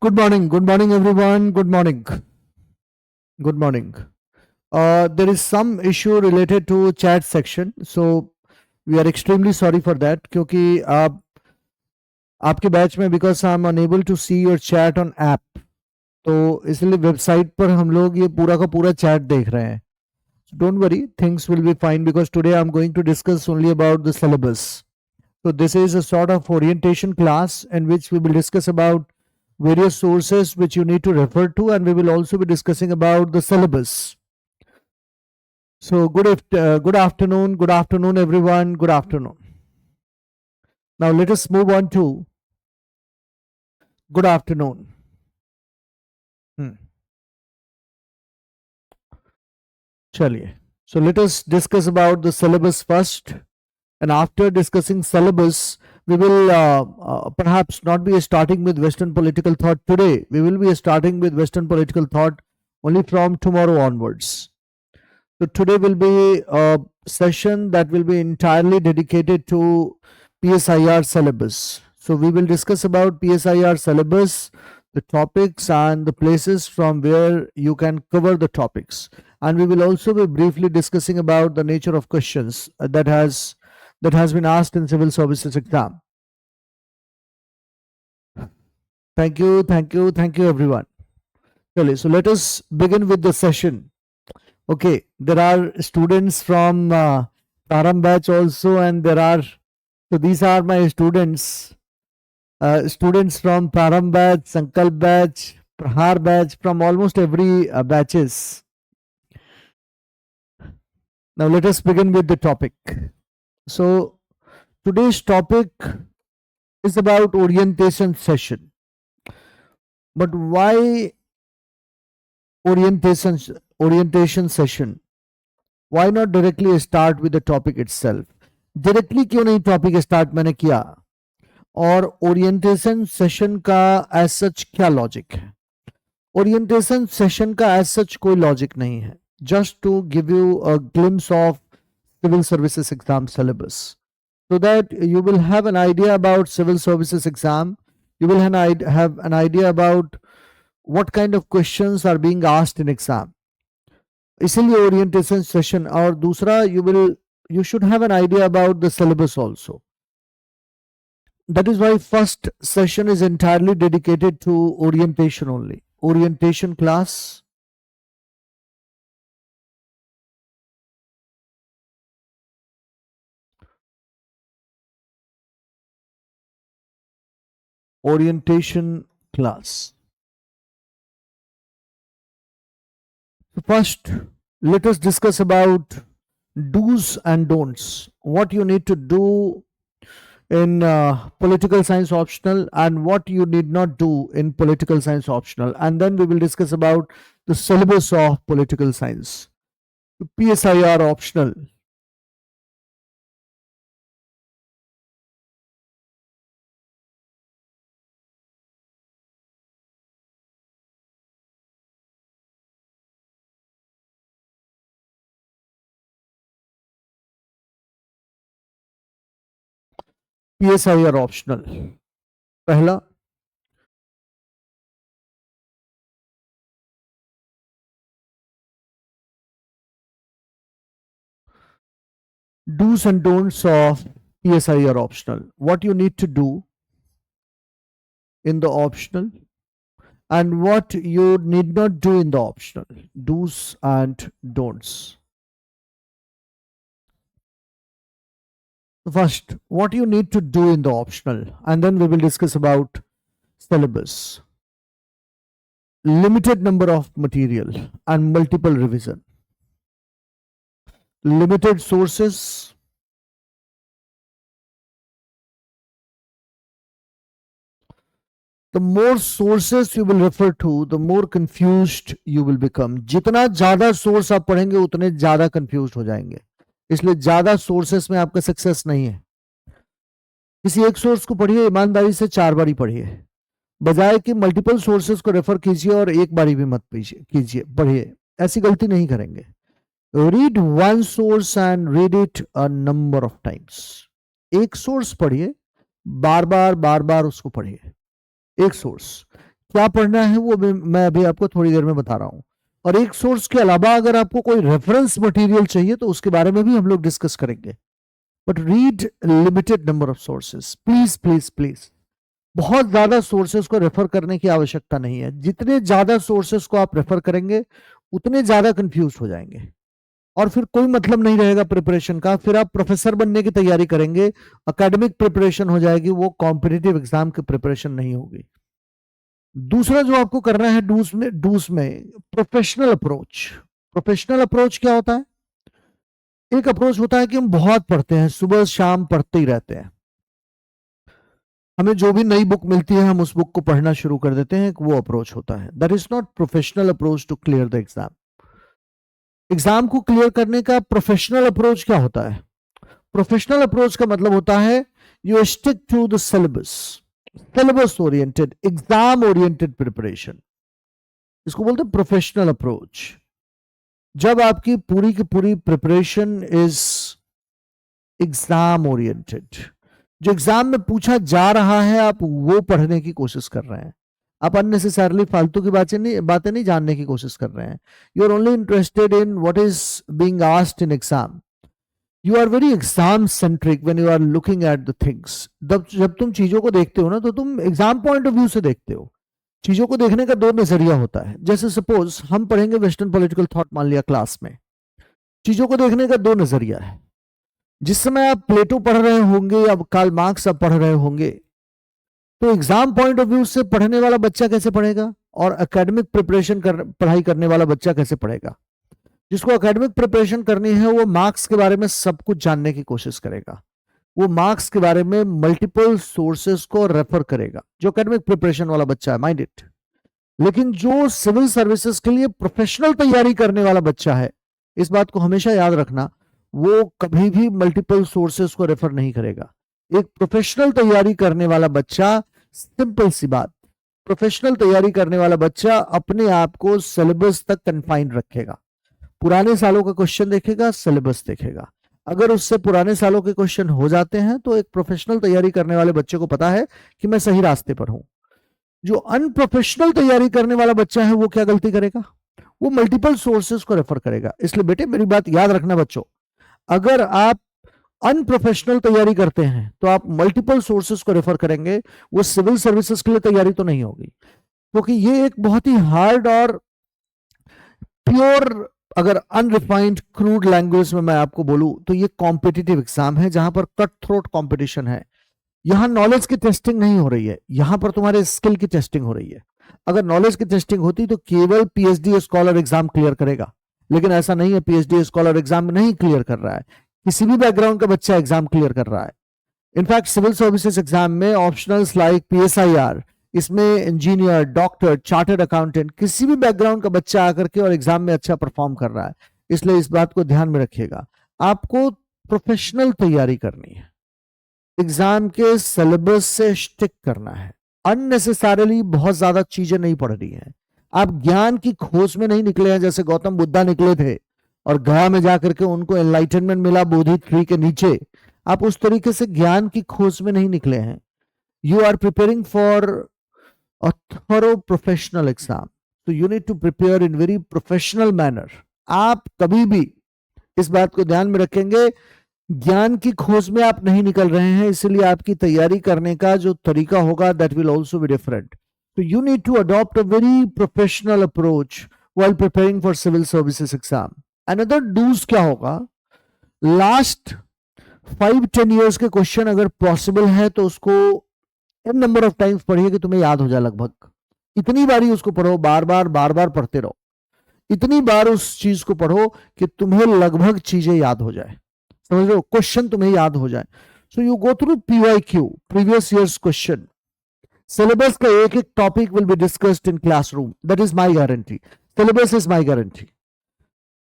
Good morning, everyone. Good morning. Good morning. There is some issue related to chat section, so we are extremely sorry for that. क्योंकि आपके batch में because I'm unable to see your chat on app, तो इसलिए website पर हम लोग ये पूरा का पूरा chat देख रहे हैं. So don't worry, things will be fine because today I'm going to discuss only about the syllabus. So this is a sort of orientation class in which we will discuss about various sources which you need to refer to, and we will also be discussing about the syllabus. So good afternoon, everyone. Good afternoon. Now let us move on to good afternoon. Chaliye. So let us discuss about the syllabus first, and after discussing syllabus, we will perhaps not be starting with Western political thought today. We will be starting with Western political thought only from tomorrow onwards. So today will be a session that will be entirely dedicated to PSIR syllabus. So we will discuss about PSIR syllabus, the topics and the places from where you can cover the topics. And we will also be briefly discussing about the nature of questions that has been asked in civil services exam. Thank you everyone. Really, so let us begin with the session. Okay, there are students from Taram batch also, and so these are my students from Taram batch, Sankalp batch, Prahar batch, from almost every batches. Now let us begin with the topic. So today's topic is about orientation session. But why orientation session? Why not directly start with the topic itself? Directly क्यों नहीं topic start मैंने किया? और orientation session का as such क्या logic है? Orientation session का as such कोई लॉजिक नहीं है. Just to give you a glimpse of civil services exam syllabus, so that you will have an idea about civil services exam. You will have an idea about what kind of questions are being asked in exam. इसीलिए orientation session. और दूसरा, you should have an idea about the syllabus also. That is why first session is entirely dedicated to orientation only. Orientation class. Orientation class. So first, let us discuss about do's and don'ts. What you need to do in political science optional and what you need not do in political science optional, and then we will discuss about the syllabus of political science. PSIR optional. PSIR optional. पहला, do's and don'ts of PSIR optional. What you need to do in the optional and what you need not do in the optional. Do's and don'ts. First, what you need to do in the optional, and then we will discuss about syllabus. Limited number of material and multiple revision. Limited sources. The more sources you will refer to, the more confused you will become. जितना ज़्यादा source आप पढ़ेंगे उतने ज़्यादा confused हो जाएंगे. इसलिए ज़्यादा सोर्सेस में आपका सक्सेस नहीं है. किसी एक सोर्स को पढ़िए, ईमानदारी से 4 बारी पढ़िए, बजाय कि मल्टीपल सोर्सेस को रेफर कीजिए और एक बारी भी मत कीजिए पढ़िए. ऐसी गलती नहीं करेंगे. Read one source and read it a number of times. एक सोर्स पढ़िए, बार बार उसको पढ़िए. एक सोर्स. क्या पढ़ना है वो मैं अभी आपको थोड़ी देर में बता रहा हूं। और एक सोर्स के अलावा अगर आपको कोई रेफरेंस मटेरियल चाहिए तो उसके बारे में भी हम लोग डिस्कस करेंगे। But read limited number of sources, please please please. बहुत ज्यादा सोर्सेस को रेफर करने की आवश्यकता नहीं है। जितने ज्यादा सोर्सेस को आप रेफर करेंगे उतने ज्यादा कंफ्यूज हो जाएंगे और फिर कोई मतलब नहीं रहेगा प्रिपरेशन का। फिर आप प्रोफेसर बनने की तैयारी करेंगे, एकेडमिक प्रिपरेशन हो जाएगी, वो कॉम्पिटिटिव एग्जाम की प्रिपरेशन नहीं होगी। दूसरा जो आपको करना है डूस में प्रोफेशनल अप्रोच। प्रोफेशनल अप्रोच क्या होता है? एक अप्रोच होता है कि हम बहुत पढ़ते हैं, सुबह शाम पढ़ते ही रहते हैं, हमें जो भी नई बुक मिलती है हम उस बुक को पढ़ना शुरू कर देते हैं, वो अप्रोच होता है। That is not professional approach to clear the exam. Exam को क्लियर करने का प्रोफेशनल अप्रोच क्या होता है? प्रोफेशनल अप्रोच का मतलब होता है you stick to the syllabus, syllabus oriented, exam oriented preparation. इसको बोलते हैं प्रोफेशनल अप्रोच। जब आपकी पूरी की पूरी प्रिपरेशन इज एग्जाम ओरिएंटेड, जो एग्जाम में पूछा जा रहा है आप वो पढ़ने की कोशिश कर रहे हैं, आप अननेसेसरली फालतू की बातें नहीं जानने की कोशिश कर रहे हैं। You are only interested in what is being asked in exam. You are very exam centric when you are looking at the things. जब तुम चीजों को देखते हो ना तो तुम एग्जाम पॉइंट ऑफ व्यू से देखते हो। चीजों को देखने का दो नजरिया होता है। जैसे सपोज हम पढ़ेंगे वेस्टर्न पॉलिटिकल थॉट, मान लिया क्लास में, चीजों को देखने का दो नजरिया है। जिस समय आप प्लेटो पढ़ रहे होंगे या कार्ल मार्क्स आप पढ़ रहे होंगे तो एग्जाम पॉइंट ऑफ व्यू से पढ़ने वाला बच्चा कैसे पढ़ेगा और एकेडमिक प्रिपरेशन पढ़ाई करने वाला बच्चा कैसे पढ़ेगा? जिसको एकेडमिक प्रिपरेशन करनी है वो मार्क्स के बारे में सब कुछ जानने की कोशिश करेगा, वो मार्क्स के बारे में मल्टीपल सोर्सेस को रेफर करेगा, जो एकेडमिक प्रिपरेशन वाला बच्चा है, माइंड इट। लेकिन जो सिविल सर्विसेज के लिए प्रोफेशनल तैयारी करने वाला बच्चा है, इस बात को हमेशा याद रखना, वो कभी भी मल्टीपल सोर्सेस को रेफर नहीं करेगा। एक प्रोफेशनल तैयारी करने वाला बच्चा, सिंपल सी बात, प्रोफेशनल तैयारी करने वाला बच्चा अपने आप को सिलेबस तक कन्फाइंड रखेगा। पुराने सालों का क्वेश्चन देखेगा, सिलेबस देखेगा। अगर उससे पुराने सालों के क्वेश्चन हो जाते हैं तो एक प्रोफेशनल तैयारी करने वाले बच्चे को पता है कि मैं सही रास्ते पर हूं। जो अनप्रोफेशनल तैयारी करने वाला बच्चा है वो क्या गलती करेगा? वो मल्टीपल सोर्सेस को रेफर करेगा। इसलिए बेटे मेरी बात याद रखना बच्चों, अगर आप अनप्रोफेशनल तैयारी करते हैं तो आप मल्टीपल सोर्सेस को रेफर करेंगे, वो सिविल सर्विसेज के लिए तैयारी तो नहीं होगी। क्योंकि ये एक बहुत ही हार्ड और प्योर, अगर अनरिफाइंड क्रूड लैंग्वेज में मैं आपको बोलूं तो ये कॉम्पिटिटिव एग्जाम है जहां पर कट थ्रोट कॉम्पिटिशन है। यहां नॉलेज की टेस्टिंग नहीं हो रही है, यहां पर तुम्हारे स्किल की टेस्टिंग हो रही है। अगर नॉलेज की टेस्टिंग होती तो केवल पीएचडी स्कॉलर एग्जाम क्लियर करेगा, लेकिन ऐसा नहीं है। पीएचडी स्कॉलर एग्जाम नहीं क्लियर कर रहा है, किसी भी बैकग्राउंड का बच्चा एग्जाम क्लियर कर रहा है। इनफैक्ट सिविल सर्विसेज एग्जाम में ऑप्शनल्स लाइक पीएसआईआर, इसमें इंजीनियर, डॉक्टर, चार्टर्ड अकाउंटेंट, किसी भी बैकग्राउंड का बच्चा आकर के और एग्जाम में अच्छा परफॉर्म कर रहा है। इसलिए इस बात को ध्यान में रखिएगा, आपको प्रोफेशनल तैयारी करनी है, एग्जाम के सिलेबस से स्टिक करना है। अननेसेसरली बहुत ज्यादा चीजें नहीं पढ़नी है। आप ज्ञान की खोज में नहीं निकले हैं जैसे गौतम बुद्धा निकले थे और गया में जाकर के उनको एनलाइटनमेंट मिला बोधि ट्री के नीचे। आप उस तरीके से ज्ञान की खोज में नहीं निकले हैं। You are preparing for a thorough professional exam, so you need to prepare in very professional manner। आप कभी भी इस बात को ध्यान में रखेंगे, ज्ञान की खोज में आप नहीं निकल रहे हैं, इसलिए आपकी तैयारी करने का जो तरीका होगा that will also be different। so you need to adopt a very professional approach while preparing for civil services exam। another do's क्या होगा, लास्ट 5-10 years के क्वेश्चन अगर पॉसिबल है तो उसको एन नंबर ऑफ टाइम्स पढ़िए कि तुम्हें याद हो जाए। लगभग इतनी बार ही उसको पढ़ो, बार बार पढ़ते रहो, इतनी बार उस चीज को पढ़ो कि तुम्हें लगभग चीजें याद हो जाए, समझ लो, क्वेश्चन तुम्हें याद हो जाए। So you go through PYQ, previous years question. Syllabus का एक एक topic will be discussed in classroom, that is my guarantee, syllabus is my guarantee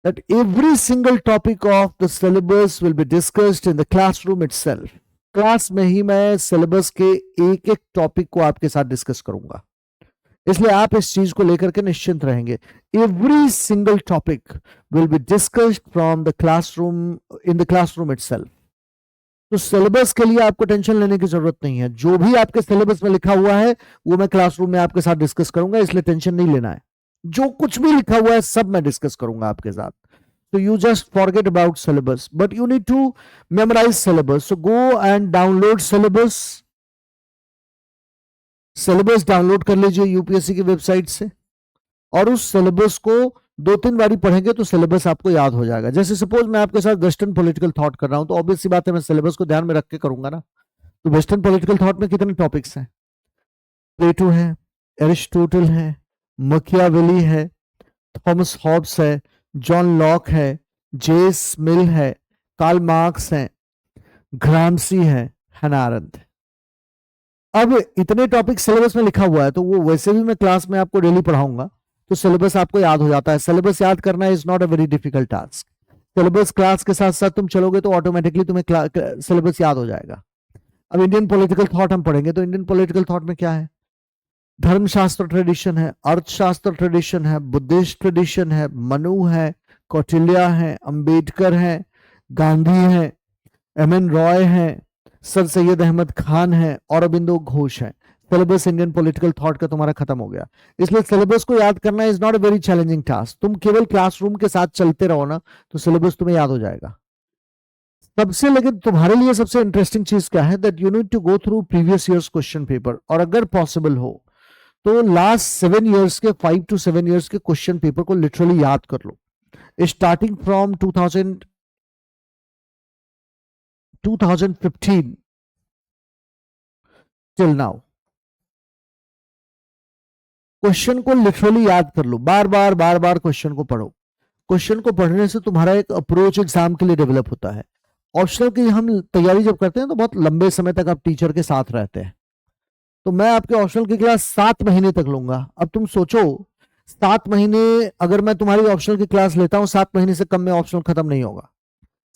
that every single topic of the syllabus will be discussed in the classroom itself। Class में ही मैं syllabus के एक एक topic को आपके साथ discuss करूंगा, इसलिए आप इस चीज को लेकर के निश्चिंत रहेंगे। Every single topic will be discussed from the classroom, in the classroom itself. तो सिलेबस के लिए आपको टेंशन लेने की जरूरत नहीं है, जो भी आपके सिलेबस में लिखा हुआ है वो मैं क्लासरूम में आपके साथ डिस्कस करूंगा, इसलिए टेंशन नहीं लेना है। जो कुछ भी लिखा हुआ है सब मैं डिस्कस करूंगा आपके साथ। So you just forget about syllabus, but you need to memorize syllabus. So go and download syllabus. Syllabus download कर लीजिए यूपीएससी की वेबसाइट से, और उस सिलेबस को 2-3 बारी पढ़ेंगे तो सिलेबस आपको याद हो जाएगा। जैसे सपोज मैं आपके साथ वेस्टर्न पॉलिटिकल थॉट कर रहा हूं, तो ऑब्वियस सी बात है मैं सिलेबस को ध्यान में रख के करूंगा ना। तो वेस्टर्न पॉलिटिकल थॉट में कितने टॉपिक्स हैं? प्लेटो है, एरिस्टोटल है, मकियावेली है, थॉमस हॉब्स है, जॉन लॉक है, जेस मिल है, कार्ल मार्क्स है, ग्रामसी है, हन्ना अरेंट है। अब इतने टॉपिक सिलेबस में लिखा हुआ है, तो वो वैसे भी मैं क्लास में आपको डेली पढ़ाऊंगा, तो सिलेबस आपको याद हो जाता है। सिलेबस याद करना is not a very difficult task. Syllabus class के साथ साथ तुम चलोगे तो ऑटोमेटिकली तुम्हें सिलेबस याद हो जाएगा। अब इंडियन पॉलिटिकल थॉट हम पढ़ेंगे, तो इंडियन पॉलिटिकल थॉट में क्या है? धर्मशास्त्र ट्रेडिशन है, अर्थशास्त्र ट्रेडिशन है, बुद्धिस्ट ट्रेडिशन है, मनु है, कौटिल्य है, अंबेडकर है, गांधी है, एम एन रॉय है, सर सैयद अहमद खान है, औरबिंदो घोष है। सिलेबस इंडियन पॉलिटिकल थॉट का तुम्हारा खत्म हो गया। इसलिए सिलेबस को याद करना is not a very challenging task. तुम केवल क्लासरूम के साथ चलते रहो ना, तो सिलेबस तुम्हें याद हो जाएगा। सबसे लेकिन तुम्हारे लिए सबसे इंटरेस्टिंग चीज क्या है, that you need to go through previous years question paper, और अगर पॉसिबल हो तो लास्ट 7 ईयर्स के 5 to 7 ईयर्स के क्वेश्चन पेपर को लिटरली याद कर लो, starting from 2015 till now. Question को लिटरली याद कर लो, बार बार बार बार क्वेश्चन को पढ़ो। क्वेश्चन को पढ़ने से तुम्हारा एक अप्रोच एग्जाम के लिए डेवलप होता है। ऑप्शनल की हम तैयारी जब करते हैं तो बहुत लंबे समय तक आप टीचर के साथ रहते हैं। तो मैं आपके ऑप्शनल की क्लास 7 महीने तक लूंगा। अब तुम सोचो, 7 महीने अगर मैं तुम्हारी ऑप्शनल की क्लास लेता हूं, 7 महीने से कम में ऑप्शनल खत्म नहीं होगा।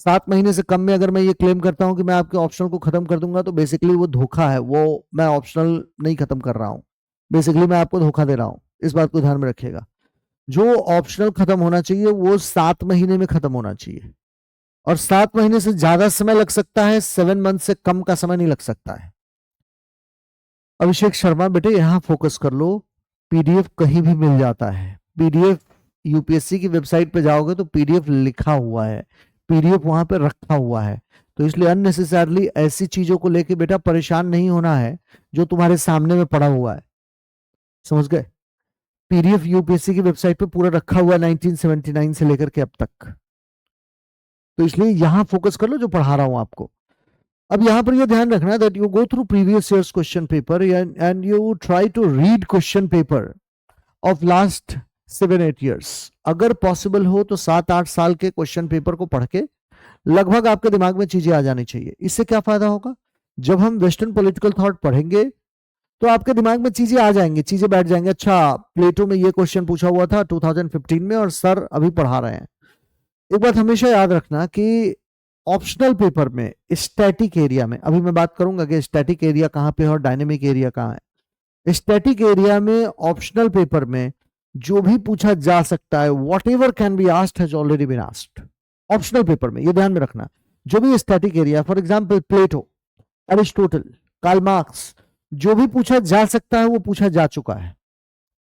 7 महीने से कम में अगर मैं ये क्लेम करता हूं कि मैं आपके ऑप्शनल को खत्म कर दूंगा, तो बेसिकली वो धोखा है। वो मैं ऑप्शनल नहीं खत्म कर रहा हूं, बेसिकली मैं आपको धोखा दे रहा हूं। इस बात को ध्यान में रखिएगा। जो ऑप्शनल खत्म होना चाहिए वो 7 महीने में खत्म होना चाहिए, और 7 महीने से ज्यादा समय लग सकता है, 7 मंथ से कम का समय नहीं लग सकता है। अभिषेक शर्मा बेटे यहां फोकस कर लो, पीडीएफ कहीं भी मिल जाता है। पीडीएफ यूपीएससी की वेबसाइट पे जाओगे तो पीडीएफ लिखा हुआ है, पीडीएफ वहां पे रखा हुआ है। तो इसलिए अननेसेसरली ऐसी चीजों को लेके बेटा परेशान नहीं होना है जो तुम्हारे सामने में पड़ा हुआ है। समझ गए? पीडीएफ यूपीएससी की वेबसाइट पे पूरा रखा हुआ है 1979 से लेकर के अब तक। तो इसलिए यहां फोकस कर लो जो पढ़ा रहा हूं आपको। अब यहां पर यह ध्यान रखना that you go through previous years question paper and you try to read question paper of last 7-8 years. अगर पॉसिबल हो तो 7-8 साल के क्वेश्चन पेपर को पढ़ के लगभग आपके दिमाग में चीजें आ जानी चाहिए। इससे क्या फायदा होगा, जब हम वेस्टर्न पॉलिटिकल थॉट पढ़ेंगे तो आपके दिमाग में चीजें आ जाएंगी, चीजें बैठ जाएंगे। अच्छा, प्लेटो में ये क्वेश्चन पूछा हुआ था 2015 में और सर अभी पढ़ा रहे हैं। एक बात हमेशा याद रखना कि ऑप्शनल पेपर में स्टैटिक एरिया में, अभी मैं बात करूंगा कि स्टैटिक एरिया कहां पे है और डायनेमिक एरिया कहां है। स्टैटिक एरिया में ऑप्शनल पेपर में जो भी पूछा जा सकता है, whatever can be asked has already been asked. Optional paper में ये ध्यान में रखना, जो भी static area, for example Plato, Aristotle, Karl Marx, जो भी पूछा जा सकता है वो पूछा जा चुका है।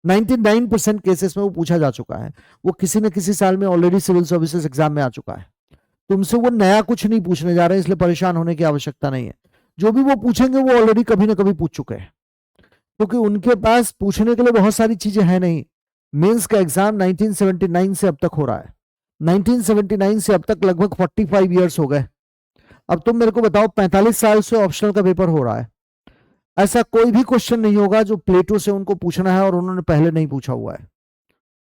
99% केसेस में वो पूछा जा चुका है। वो किसी न किसी साल में ऑलरेडी सिविल सर्विसेज एग्जाम में आ चुका है। तुमसे वो नया कुछ नहीं पूछने जा रहे हैं, इसलिए परेशान होने की आवश्यकता नहीं है। जो भी वो पूछेंगे वो ऑलरेडी कभी ना कभी पूछ चुके हैं, क्योंकि उनके पास पूछने के लिए बहुत सारी चीजें हैं नहीं। मेंस का एग्जाम 1979 से अब तक हो रहा है। 1979 से अब तक लगभग 45 ईयर्स हो गए। अब तुम मेरे को बताओ, 45 साल से ऑप्शनल का पेपर हो रहा है, ऐसा कोई भी क्वेश्चन नहीं होगा जो प्लेटो से उनको पूछना है और उन्होंने पहले नहीं पूछा हुआ है।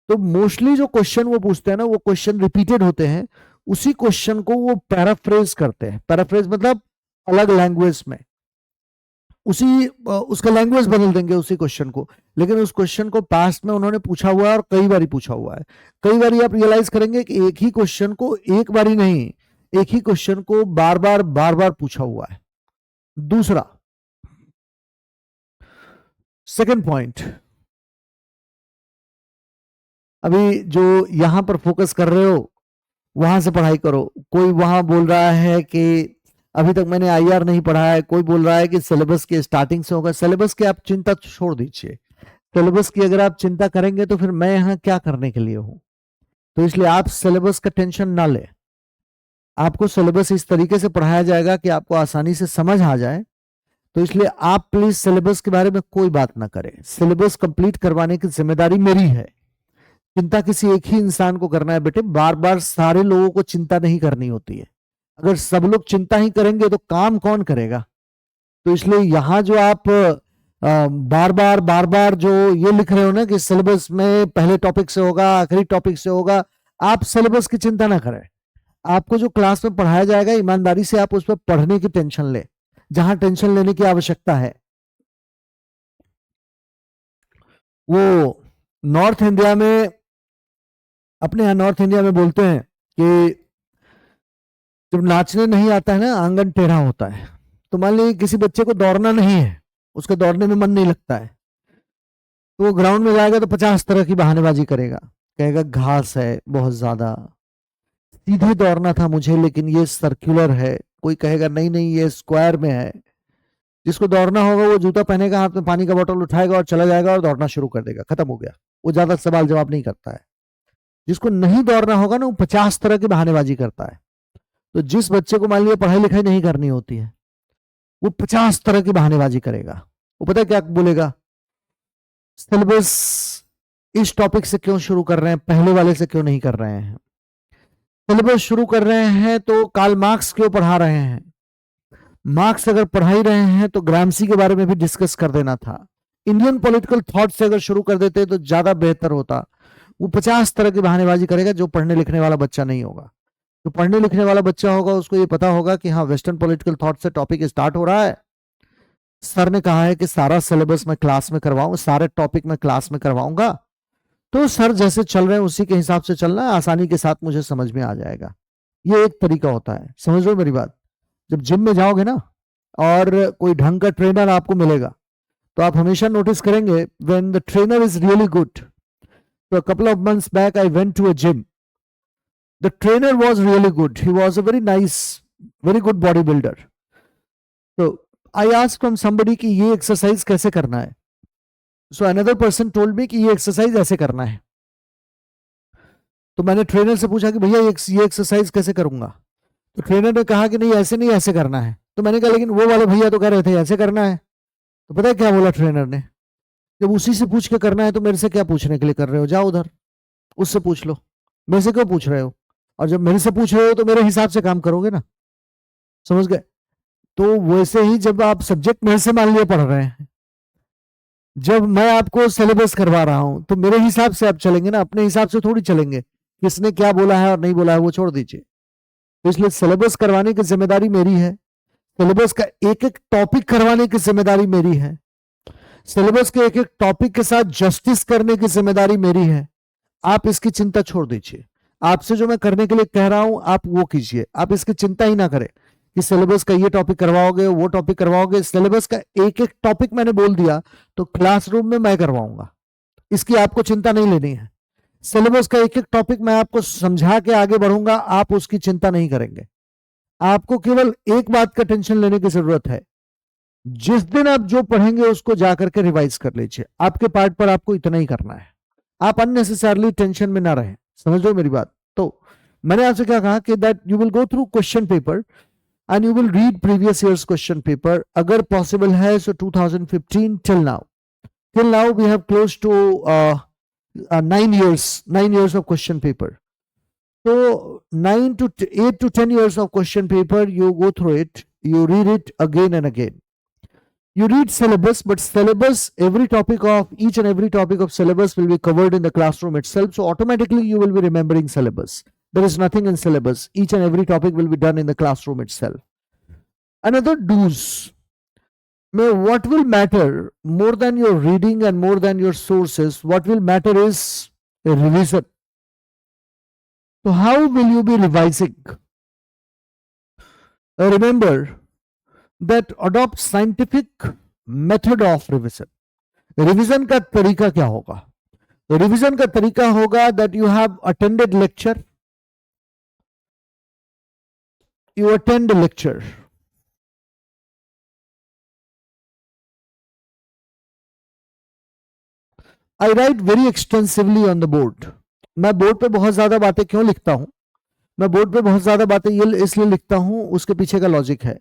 तो मोस्टली जो क्वेश्चन वो पूछते हैं ना, वो क्वेश्चन रिपीटेड होते हैं। उसी क्वेश्चन को वो पैराफ्रेज करते हैं। पैराफ्रेज मतलब अलग लैंग्वेज में, उसका लैंग्वेज बदल देंगे उसी क्वेश्चन को, लेकिन उस क्वेश्चन को पास्ट में उन्होंने पूछा हुआ है और कई बार पूछा हुआ है। कई बार आप रियलाइज करेंगे कि एक ही क्वेश्चन को एक बार ही नहीं, एक ही क्वेश्चन को बार बार पूछा हुआ है। दूसरा, सेकंड पॉइंट, अभी जो यहां पर फोकस कर रहे हो वहां से पढ़ाई करो। कोई वहां बोल रहा है कि अभी तक मैंने आईआर नहीं पढ़ा है, कोई बोल रहा है कि सिलेबस के स्टार्टिंग से होगा। सिलेबस की आप चिंता छोड़ दीजिए। सिलेबस की अगर आप चिंता करेंगे तो फिर मैं यहाँ क्या करने के लिए हूं। तो इसलिए आप सिलेबस का टेंशन ना ले। आपको सिलेबस इस तरीके से पढ़ाया जाएगा कि आपको आसानी से समझ आ जाए। तो इसलिए आप प्लीज सिलेबस के बारे में कोई बात ना करें। सिलेबस कंप्लीट करवाने की जिम्मेदारी मेरी है। चिंता किसी एक ही इंसान को करना है बेटे, बार बार सारे लोगों को चिंता नहीं करनी होती है। अगर सब लोग चिंता ही करेंगे तो काम कौन करेगा। तो इसलिए यहां जो आप बार बार जो ये लिख रहे हो ना कि सिलेबस में पहले टॉपिक से होगा, आखिरी टॉपिक से होगा, आप सिलेबस की चिंता ना करें। आपको जो क्लास में पढ़ाया जाएगा ईमानदारी से आप उस पर पढ़ने की टेंशन ले, जहां टेंशन लेने की आवश्यकता है। वो नॉर्थ इंडिया में, अपने यहां नॉर्थ इंडिया में बोलते हैं कि जब नाचने नहीं आता है ना, आंगन टेढ़ा होता है। तो मान लीजिए किसी बच्चे को दौड़ना नहीं है, उसके दौड़ने में मन नहीं लगता है, तो वो ग्राउंड में जाएगा तो 50 तरह की बहानेबाजी करेगा। कहेगा घास है बहुत ज्यादा, सीधे दौड़ना था मुझे लेकिन ये सर्कुलर है। कोई कहेगा नहीं नहीं ये स्क्वायर में है। जिसको दौड़ना होगा वो जूता पहनेगा, हाथ में पानी का बोतल उठाएगा और चला जाएगा और दौड़ना शुरू कर देगा, खत्म हो गया। वो ज्यादा सवाल जवाब नहीं करता है। जिसको नहीं दौड़ना होगा ना, वो 50 तरह की बहानेबाजी करता है। तो जिस बच्चे को मान लिया पढ़ाई लिखाई नहीं करनी होती है, वो 50 तरह की बहानेबाजी करेगा। वो पता है क्या बोलेगा, सिलेबस इस टॉपिक से क्यों शुरू कर रहे हैं, पहले वाले से क्यों नहीं कर रहे हैं। सिलेबस शुरू कर रहे हैं तो कार्ल मार्क्स क्यों पढ़ा रहे हैं। मार्क्स अगर पढ़ा ही रहे हैं तो ग्रामसी के बारे में भी डिस्कस कर देना था। इंडियन पॉलिटिकल थॉट से अगर शुरू कर देते तो ज्यादा बेहतर होता। वो 50 तरह की बहानेबाजी करेगा जो पढ़ने लिखने वाला बच्चा नहीं होगा। जो पढ़ने लिखने वाला बच्चा होगा उसको ये पता होगा कि हाँ वेस्टर्न पॉलिटिकल थॉट से टॉपिक स्टार्ट हो रहा है, सर ने कहा है कि सारा सिलेबस मैं क्लास में करवाऊं, सारे टॉपिक मैं क्लास में करवाऊंगा, तो सर जैसे चल रहे हैं उसी के हिसाब से चलना है, आसानी के साथ मुझे समझ में आ जाएगा। ये एक तरीका होता है, समझ लो मेरी बात। जब जिम में जाओगे ना और कोई ढंग का ट्रेनर आपको मिलेगा तो आप हमेशा नोटिस करेंगे when the trainer is really good. तो couple of months back I went to a gym, the trainer was really good, he was a very nice, very good body builder. तो I asked from somebody कि ये exercise कैसे करना है। So another person told me कि ये exercise ऐसे करना है। तो मैंने ट्रेनर से पूछा कि भैया ये एक्सरसाइज कैसे करूंगा। तो ट्रेनर ने कहा कि नहीं ऐसे नहीं, ऐसे करना है। तो मैंने कहा लेकिन वो वाले भैया तो कह रहे थे ऐसे करना है। तो पता है क्या बोला ट्रेनर ने, जब उसी से पूछ के करना है तो मेरे से क्या पूछने के लिए कर रहे हो, जाओ उधर उससे पूछ लो, मेरे से क्यों पूछ रहे हो। और जब मेरे से पूछ रहे हो तो मेरे हिसाब से काम करोगे ना, समझ गए। तो वैसे ही जब आप सब्जेक्ट मेरे से मान लिया पढ़ रहे हैं, जब मैं आपको सिलेबस करवा रहा हूं तो मेरे हिसाब से आप चलेंगे ना, अपने हिसाब से थोड़ी चलेंगे। किसने क्या बोला है और नहीं बोला है वो छोड़ दीजिए। तो इसलिए सिलेबस करवाने की जिम्मेदारी मेरी है, सिलेबस का एक एक टॉपिक करवाने की जिम्मेदारी मेरी है, सिलेबस के एक एक टॉपिक के साथ जस्टिस करने की जिम्मेदारी मेरी है। आप इसकी चिंता छोड़ दीजिए। आपसे जो मैं करने के लिए कह रहा हूं आप वो कीजिए, आप इसकी चिंता ही ना करें कि सिलेबस का ये टॉपिक करवाओगे वो टॉपिक करवाओगे। सिलेबस का एक एक टॉपिक मैंने बोल दिया तो क्लासरूम में मैं करवाऊंगा, इसकी आपको चिंता नहीं लेनी है। सिलेबस का एक एक टॉपिक मैं आपको समझा के आगे बढ़ूंगा, आप उसकी चिंता नहीं करेंगे। आपको केवल एक बात का टेंशन लेने की जरूरत है, जिस दिन आप जो पढ़ेंगे उसको जाकर के रिवाइज कर लीजिए। आपके पार्ट पर आपको इतना ही करना है, आप अननेसेसरली टेंशन में ना रहें, समझ लो मेरी बात। तो मैंने आपसे क्या कहा कि that you will go through question paper and you will read previous year's question paper agar possible hai। so 2015 till now we have close to 9 years of question paper। so 8 to 10 years of question paper, you go through it, you read it again and again, you read syllabus, but syllabus, every topic of each and every topic of syllabus will be covered in the classroom itself, so automatically you will be remembering syllabus. There is nothing in syllabus, each and every topic will be done in the classroom itself. Another do's, what will matter more than your reading and more than your sources, what will matter is a revision. So how will you be revising? Remember that adopt scientific method of revision। Revision का तरीका क्या होगा, revision का तरीका होगा that you have attended lecture, you attend a lecture, I right very extensively on the board. मैं board पे बहुत ज्यादा बातें क्यों लिखता हूं? मैं बोर्ड पे बहुत ज्यादा बातें ये इसलिए लिखता हूं, उसके पीछे का लॉजिक है.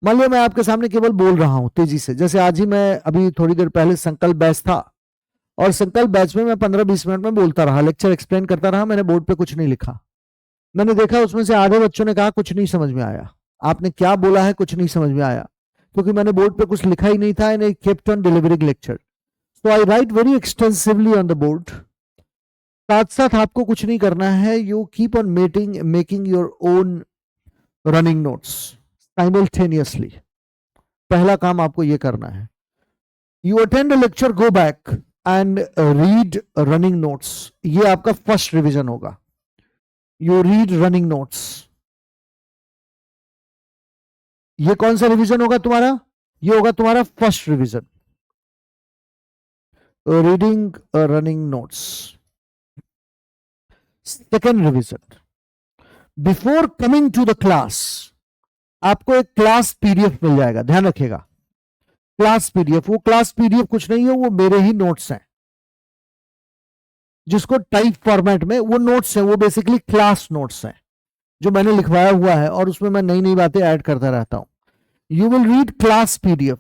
मान लिया मैं आपके सामने केवल बोल रहा हूं तेजी से, जैसे आज ही मैं अभी थोड़ी देर पहले संकल्प बैच था, और संकल्प बैच में मैं 15-20 मिनट में बोलता रहा, लेक्चर एक्सप्लेन करता रहा, मैंने बोर्ड पे कुछ नहीं लिखा. मैंने देखा उसमें से आधे बच्चों ने कहा कुछ नहीं समझ में आया. आपने क्या बोला है कुछ नहीं समझ में आया, क्योंकि मैंने बोर्ड पे कुछ लिखा ही नहीं था, and I kept on delivering lecture. So I right very extensively on the board. साथ साथ आपको कुछ नहीं करना है, you keep on making your own running notes simultaneously. पहला काम आपको ये करना है. You attend a lecture, go back and read running notes. ये आपका फर्स्ट रिवीजन होगा. You read running notes. ये कौन सा रिवीजन होगा तुम्हारा? ये होगा तुम्हारा first revision, reading running notes. Second revision, before coming to the class आपको एक क्लास पीडीएफ मिल जाएगा. ध्यान रखिएगा, क्लास पीडीएफ. वो क्लास पीडीएफ कुछ नहीं है, वो मेरे ही नोट्स हैं, जिसको टाइप फॉर्मेट में वो नोट्स हैं, वो बेसिकली क्लास नोट्स हैं जो मैंने लिखवाया हुआ है, और उसमें मैं नई नई बातें ऐड करता रहता हूं. You will read class PDF.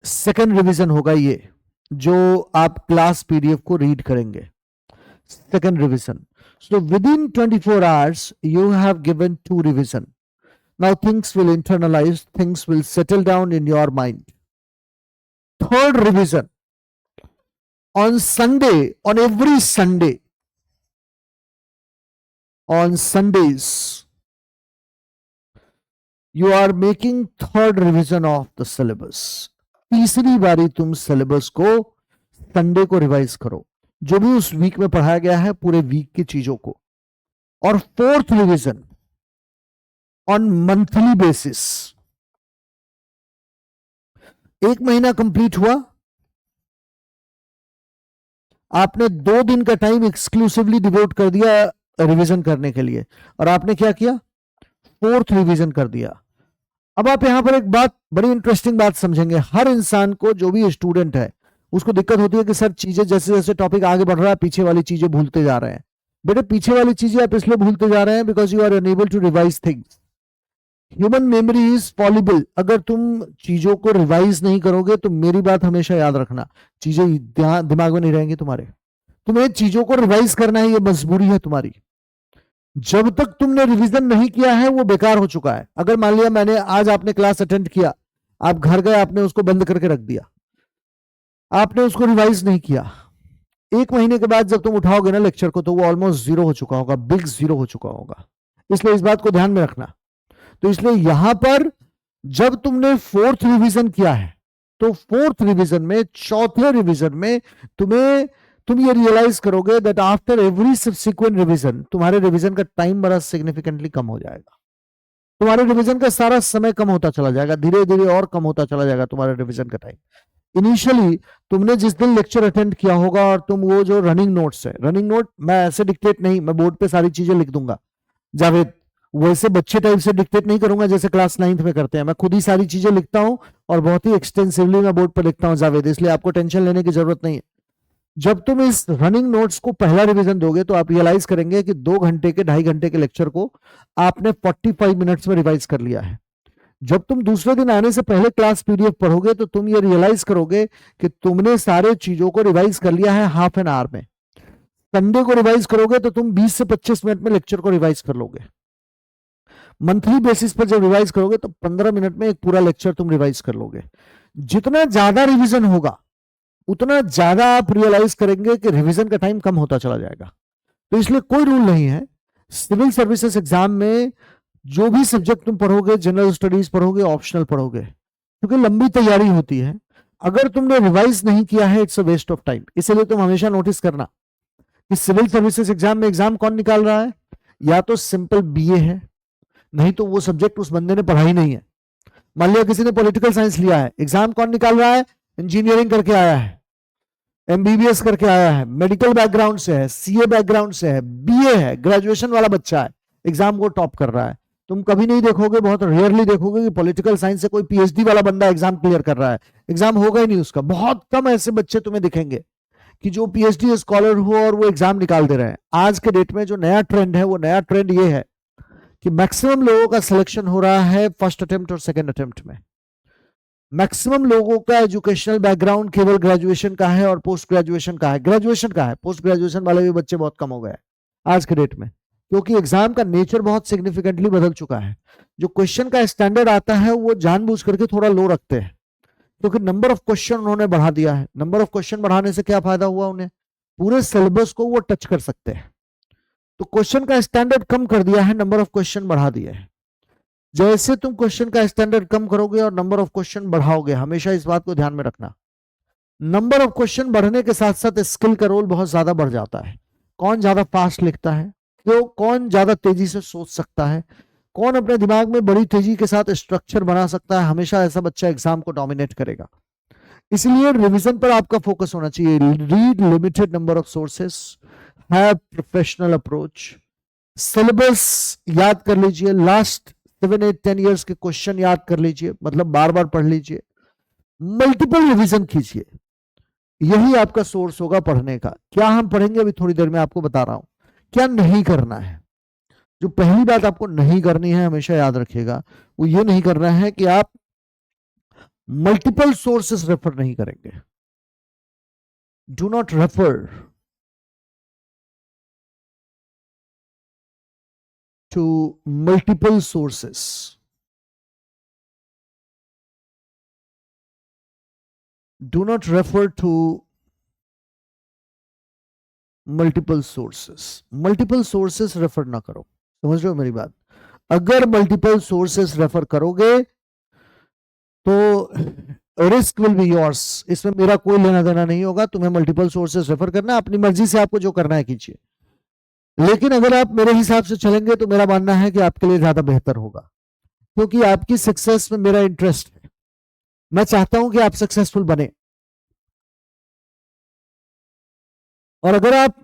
Second revision होगा ये, जो आप क्लास पीडीएफ को रीड करेंगे. Second revision. So within 24 hours, you have given 2 revision. Now things will internalize, things will settle down in your mind. Third revision. On Sunday, on every Sunday, on Sundays, you are making third revision of the syllabus. तीसरी बारी तुम syllabus को Sunday को revise करो, जो भी उस week में पढ़ाया गया है, पूरे वीक की चीजों को. और fourth revision on monthly basis. एक महीना कंप्लीट हुआ, आपने 2 दिन का टाइम एक्सक्लूसिवली डिवोट कर दिया रिवीजन करने के लिए, और आपने क्या किया? फोर्थ रिवीजन कर दिया. अब आप यहां पर एक बात, बड़ी इंटरेस्टिंग बात समझेंगे. हर इंसान को, जो भी स्टूडेंट है, उसको दिक्कत होती है कि सर चीजें जैसे जैसे टॉपिक आगे बढ़ रहा है, पीछे वाली चीजें भूलते जा रहे हैं. बेटे, पीछे वाली चीजें आप इसलिए भूलते जा रहे हैं because you are unable to revise things. Human memory is fallible. अगर तुम चीजों को रिवाइज नहीं करोगे तो मेरी बात हमेशा याद रखना, चीजें दिमाग में नहीं रहेंगी तुम्हारे. तुम्हें चीजों को रिवाइज करना है, ये मजबूरी है तुम्हारी. जब तक तुमने रिवीजन नहीं किया है वो बेकार हो चुका है. अगर मान लिया मैंने आज आपने क्लास अटेंड किया, आप घर गए, आपने उसको बंद करके रख दिया, आपने उसको रिवाइज नहीं किया, 1 महीने के बाद जब तुम उठाओगे ना लेक्चर को, तो वो ऑलमोस्ट जीरो हो चुका होगा, बिग जीरो हो चुका होगा. इसलिए इस बात को ध्यान में रखना. तो इसलिए यहां पर जब तुमने फोर्थ रिवीजन किया है, तो फोर्थ रिवीजन में, चौथे रिवीजन में तुम ये रियलाइज करोगे that after every subsequent revision तुम्हारे रिवीजन का टाइम बड़ा सिग्निफिकेंटली कम हो जाएगा. तुम्हारे रिवीजन का सारा समय कम होता चला जाएगा, धीरे धीरे और कम होता चला जाएगा तुम्हारे रिवीजन का टाइम. इनिशियली तुमने जिस दिन लेक्चर अटेंड किया होगा, और तुम वो जो रनिंग नोट्स है, रनिंग नोट मैं ऐसे डिक्टेट नहीं, मैं बोर्ड पे सारी चीजें लिख दूंगा जावेद, वैसे बच्चे टाइप से डिक्टेट नहीं करूंगा जैसे क्लास 9th में करते हैं. मैं खुद ही सारी चीजें लिखता हूं, और बहुत ही एक्सटेंसिवली मैं बोर्ड पर लिखता हूं जावेद, इसलिए आपको टेंशन लेने की जरूरत नहीं है. जब तुम इस रनिंग नोट्स को पहला रिवीजन दोगे, तो आप रियलाइज करेंगे कि 2 घंटे के 2.5 घंटे के लेक्चर को आपने 45 मिनट्स में रिवाइज कर लिया है. जब तुम दूसरे दिन आने से पहले क्लास पीडीएफ पढ़ोगे, तो तुम ये रियलाइज करोगे कि तुमने सारे चीजों को रिवाइज कर लिया है हाफ एन आवर में. संडे को रिवाइज करोगे तो तुम 20 से 25 मिनट में लेक्चर को रिवाइज कर लोगे. मंथली बेसिस पर जब रिवाइज करोगे तो 15 मिनट में एक पूरा लेक्चर तुम रिवाइज कर लोगे. जितना ज्यादा रिवीजन होगा, उतना ज्यादा आप रियलाइज करेंगे कि रिवीजन का टाइम कम होता चला जाएगा. तो इसलिए कोई रूल नहीं है. सिविल सर्विसेज एग्जाम में जो भी सब्जेक्ट तुम पढ़ोगे, जनरल स्टडीज पढ़ोगे, ऑप्शनल पढ़ोगे, क्योंकि लंबी तैयारी होती है. अगर तुमने रिवाइज नहीं किया है, it's a waste of time. इसलिए तुम हमेशा नोटिस करना कि सिविल सर्विसेज एग्जाम में एग्जाम कौन निकाल रहा है? या तो सिंपल बीए है, नहीं तो वो सब्जेक्ट उस बंदे ने पढ़ा ही नहीं है. मान लिया किसी ने पॉलिटिकल साइंस लिया है, एग्जाम कौन निकाल रहा है? इंजीनियरिंग करके आया है, एमबीबीएस करके आया है, मेडिकल बैकग्राउंड से है, सीए बैकग्राउंड से है, बीए है, ग्रेजुएशन वाला बच्चा है, एग्जाम को टॉप कर रहा है. तुम कभी नहीं देखोगे, बहुत रेयरली देखोगे कि पॉलिटिकल साइंस से कोई पीएचडी वाला बंदा एग्जाम क्लियर कर रहा है। एग्जाम होगा ही नहीं उसका। बहुत कम ऐसे बच्चे तुम्हें दिखेंगे कि जो पीएचडी स्कॉलर हो और वो एग्जाम निकाल दे रहे हैं। आज के डेट में जो नया ट्रेंड है, वो नया ट्रेंड ये है कि मैक्सिमम लोगों का सिलेक्शन हो रहा है फर्स्ट अटेम्प्ट और सेकंड अटेम्प्ट में। मैक्सिमम लोगों का एजुकेशनल बैकग्राउंड केवल ग्रेजुएशन का है और पोस्ट ग्रेजुएशन का है। ग्रेजुएशन का है, पोस्ट ग्रेजुएशन वाले भी बच्चे बहुत कम हो गए आज के डेट में, क्योंकि एग्जाम का नेचर बहुत सिग्निफिकेंटली बदल चुका है। जो क्वेश्चन का स्टैंडर्ड आता है वो जानबूझ करके थोड़ा लो रखते हैं, क्योंकि नंबर ऑफ क्वेश्चन उन्होंने बढ़ा दिया है। नंबर ऑफ क्वेश्चन बढ़ाने से क्या फायदा हुआ उन्हें? पूरे सिलेबस को वो टच कर सकते हैं। तो क्वेश्चन का स्टैंडर्ड कम कर दिया है, नंबर ऑफ क्वेश्चन बढ़ा दिए हैं। जैसे तुम क्वेश्चन का स्टैंडर्ड कम करोगे और नंबर ऑफ क्वेश्चन बढ़ाओगे, हमेशा इस बात को ध्यान में रखना, नंबर ऑफ क्वेश्चन बढ़ने के साथ साथ स्किल का रोल बहुत ज्यादा बढ़ जाता है। कौन ज्यादा फास्ट लिखता है, क्यों, कौन ज्यादा तेजी से सोच सकता है, कौन अपने दिमाग में बड़ी तेजी के साथ स्ट्रक्चर बना सकता है, हमेशा ऐसा बच्चा एग्जाम को डोमिनेट करेगा। इसलिए रिवीजन पर आपका फोकस होना चाहिए। Read limited number of sources, have professional approach, syllabus याद कर लीजिए, लास्ट 7, 8, 10 ईयर्स के क्वेश्चन याद कर लीजिए, मतलब बार बार पढ़ लीजिए, मल्टीपल रिवीजन कीजिए। यही आपका सोर्स होगा पढ़ने का। क्या हम पढ़ेंगे अभी थोड़ी देर में आपको बता रहा हूं। क्या नहीं करना है, जो पहली बात आपको नहीं करनी है, हमेशा याद रखिएगा, वो ये नहीं करना है कि आप मल्टीपल सोर्सेस रेफर नहीं करेंगे। Do not refer to multiple sources. Do not refer to multiple sources. Multiple sources refer ना करो। समझ रहे हो मेरी बात? अगर मल्टीपल सोर्सेस रेफर करोगे तो रिस्क विल बी योर्स। इसमें मेरा कोई लेना देना नहीं होगा। तुम्हें मल्टीपल सोर्सेस रेफर करना, अपनी मर्जी से आपको जो करना है कीजिए, लेकिन अगर आप मेरे हिसाब से चलेंगे तो मेरा मानना है कि आपके लिए ज्यादा बेहतर होगा, क्योंकि आपकी सक्सेस में मेरा इंटरेस्ट है। मैं चाहता हूं कि आप सक्सेसफुल बने। और अगर आप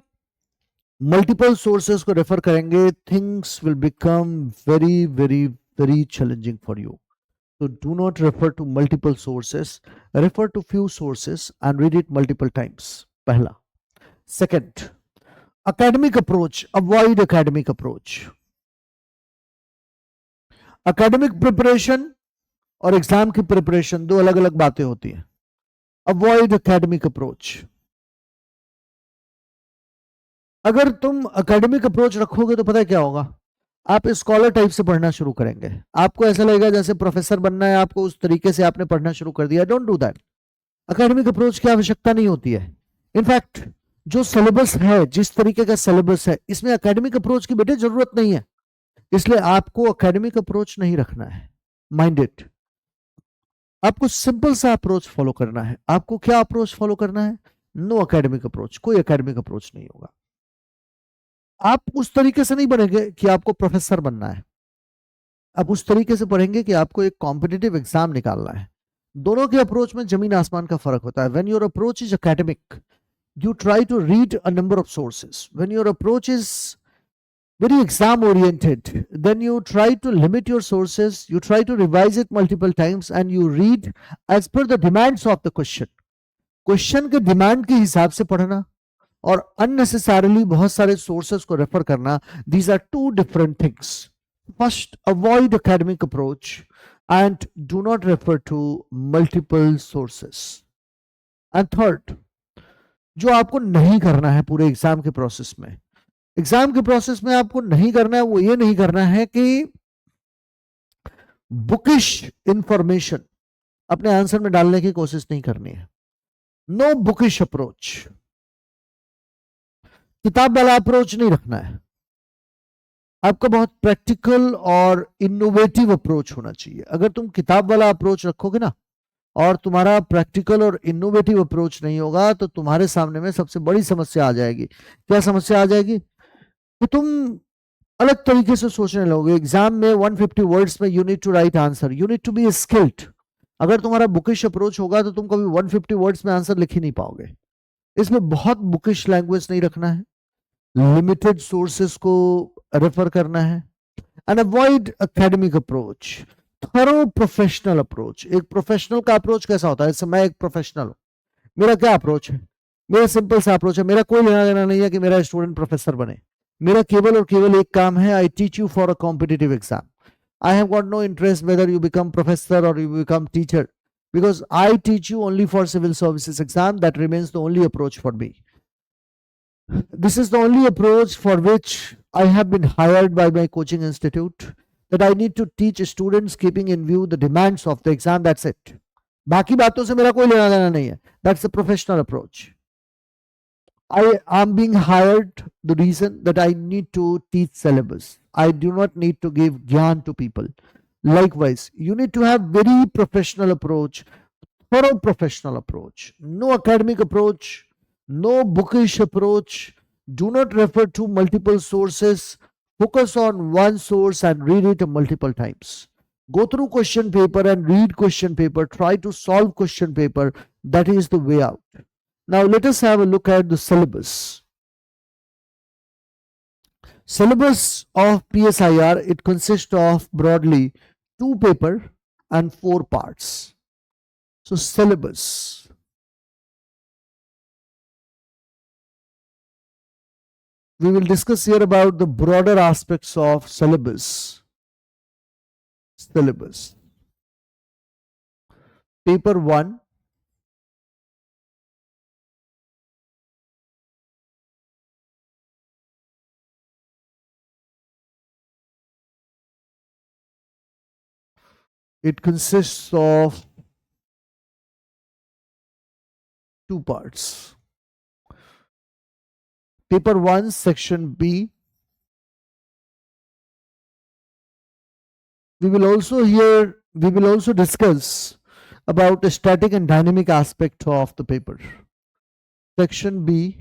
मल्टीपल सोर्सेस को रेफर करेंगे, things will become very very very challenging for you. So do not refer to multiple sources, refer to few sources and read it multiple times. पहला। Second, academic approach, avoid academic approach. Academic preparation और exam की preparation दो अलग अलग बातें होती हैं। Avoid academic approach. अगर तुम academic approach रखोगे तो पता है क्या होगा? आप स्कॉलर टाइप से पढ़ना शुरू करेंगे। आपको ऐसा लगेगा जैसे प्रोफेसर बनना है आपको, उस तरीके से आपने पढ़ना शुरू कर दिया। Don't do that. Academic approach की आवश्यकता नहीं होती है। इनफैक्ट जो सिलेबस है, जिस तरीके का सिलेबस है, इसमें एकेडमिक अप्रोच की बेटे जरूरत नहीं है। इसलिए आपको एकेडमिक अप्रोच नहीं रखना है। Mind it. आपको सिंपल सा अप्रोच फॉलो करना है। आपको क्या अप्रोच फॉलो करना है? No academic approach. कोई एकेडमिक अप्रोच नहीं होगा। आप उस तरीके से नहीं बनेंगे कि आपको प्रोफेसर बनना है। आप उस तरीके से पढ़ेंगे कि आपको एक कॉम्पिटिटिव एग्जाम निकालना है। दोनों के अप्रोच में जमीन आसमान का फर्क होता है। When your approach is academic, you try to read a number of sources. When your approach is very exam oriented, then you try to limit your sources, you try to revise it multiple times and you read as per the demands of the question. Question के demand के हिसाब से पढ़ना और unnecessarily बहुत सारे sources को refer करना, these are two different things. First, avoid academic approach and do not refer to multiple sources. And third, जो आपको नहीं करना है पूरे एग्जाम के प्रोसेस में, एग्जाम के प्रोसेस में आपको नहीं करना है, वो ये नहीं करना है कि बुकिश इंफॉर्मेशन अपने आंसर में डालने की कोशिश नहीं करनी है। No bookish approach. किताब वाला अप्रोच नहीं रखना है। आपका बहुत प्रैक्टिकल और इनोवेटिव अप्रोच होना चाहिए। अगर तुम किताब वाला अप्रोच रखोगे ना और तुम्हारा प्रैक्टिकल और इनोवेटिव अप्रोच नहीं होगा, तो तुम्हारे सामने में सबसे बड़ी समस्या आ जाएगी। क्या समस्या आ जाएगी? कि तुम अलग तरीके से सोचने लगोगे। एग्जाम में 150 वर्ड्स में you need to write answer, you need to be skilled. अगर तुम्हारा बुकिश अप्रोच होगा तो तुम कभी 150 वर्ड्स में आंसर लिख ही नहीं पाओगे। इसमें बहुत बुकिश लैंग्वेज नहीं रखना है, लिमिटेड सोर्सेस को रेफर करना है and avoid academic approach. Thorough professional approach. एक प्रोफेशनल का अप्रोच कैसा होता है? जैसे मैं एक प्रोफेशनल हूँ, मेरा क्या अप्रोच है? मेरा सिंपल सा अप्रोच है, मेरा कोई लेना देना नहीं है कि मेरा स्टूडेंट प्रोफेसर बने। मेरा केवल और केवल एक काम है, I teach you for a competitive exam. I have got no interest whether you become professor or you become teacher, because I teach you only for civil services exam. That remains the only approach for me. This is the only approach for which I have been hired by my coaching institute, that I need to teach students keeping in view the demands of the exam. That's it. बाकी बातों से मेरा कोई लेना देना नहीं है. That's a professional approach. I am being hired the reason that I need to teach syllabus. I do not need to give gyan to people. Likewise, you need to have very professional approach, thorough professional approach, no academic approach, no bookish approach. Do not refer to multiple sources. Focus on one source and read it multiple times. Go through question paper and read question paper. Try to solve question paper. That is the way out. Now let us have a look at the syllabus. Syllabus of PSIR, it consists of broadly 2 paper and 4 parts. So syllabus. We will discuss here about the broader aspects of syllabus. Syllabus. Paper 1. It consists of 2 parts. Paper 1, section B. We will also discuss about the static and dynamic aspect of the paper. Section B,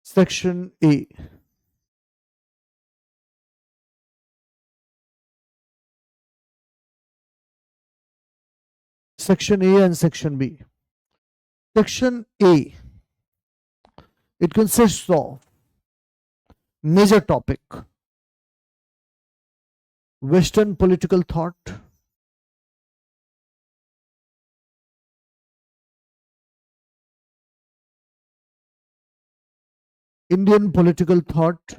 section A. Section A and section B. Section A, it consists of major topic, Western political thought, Indian political thought,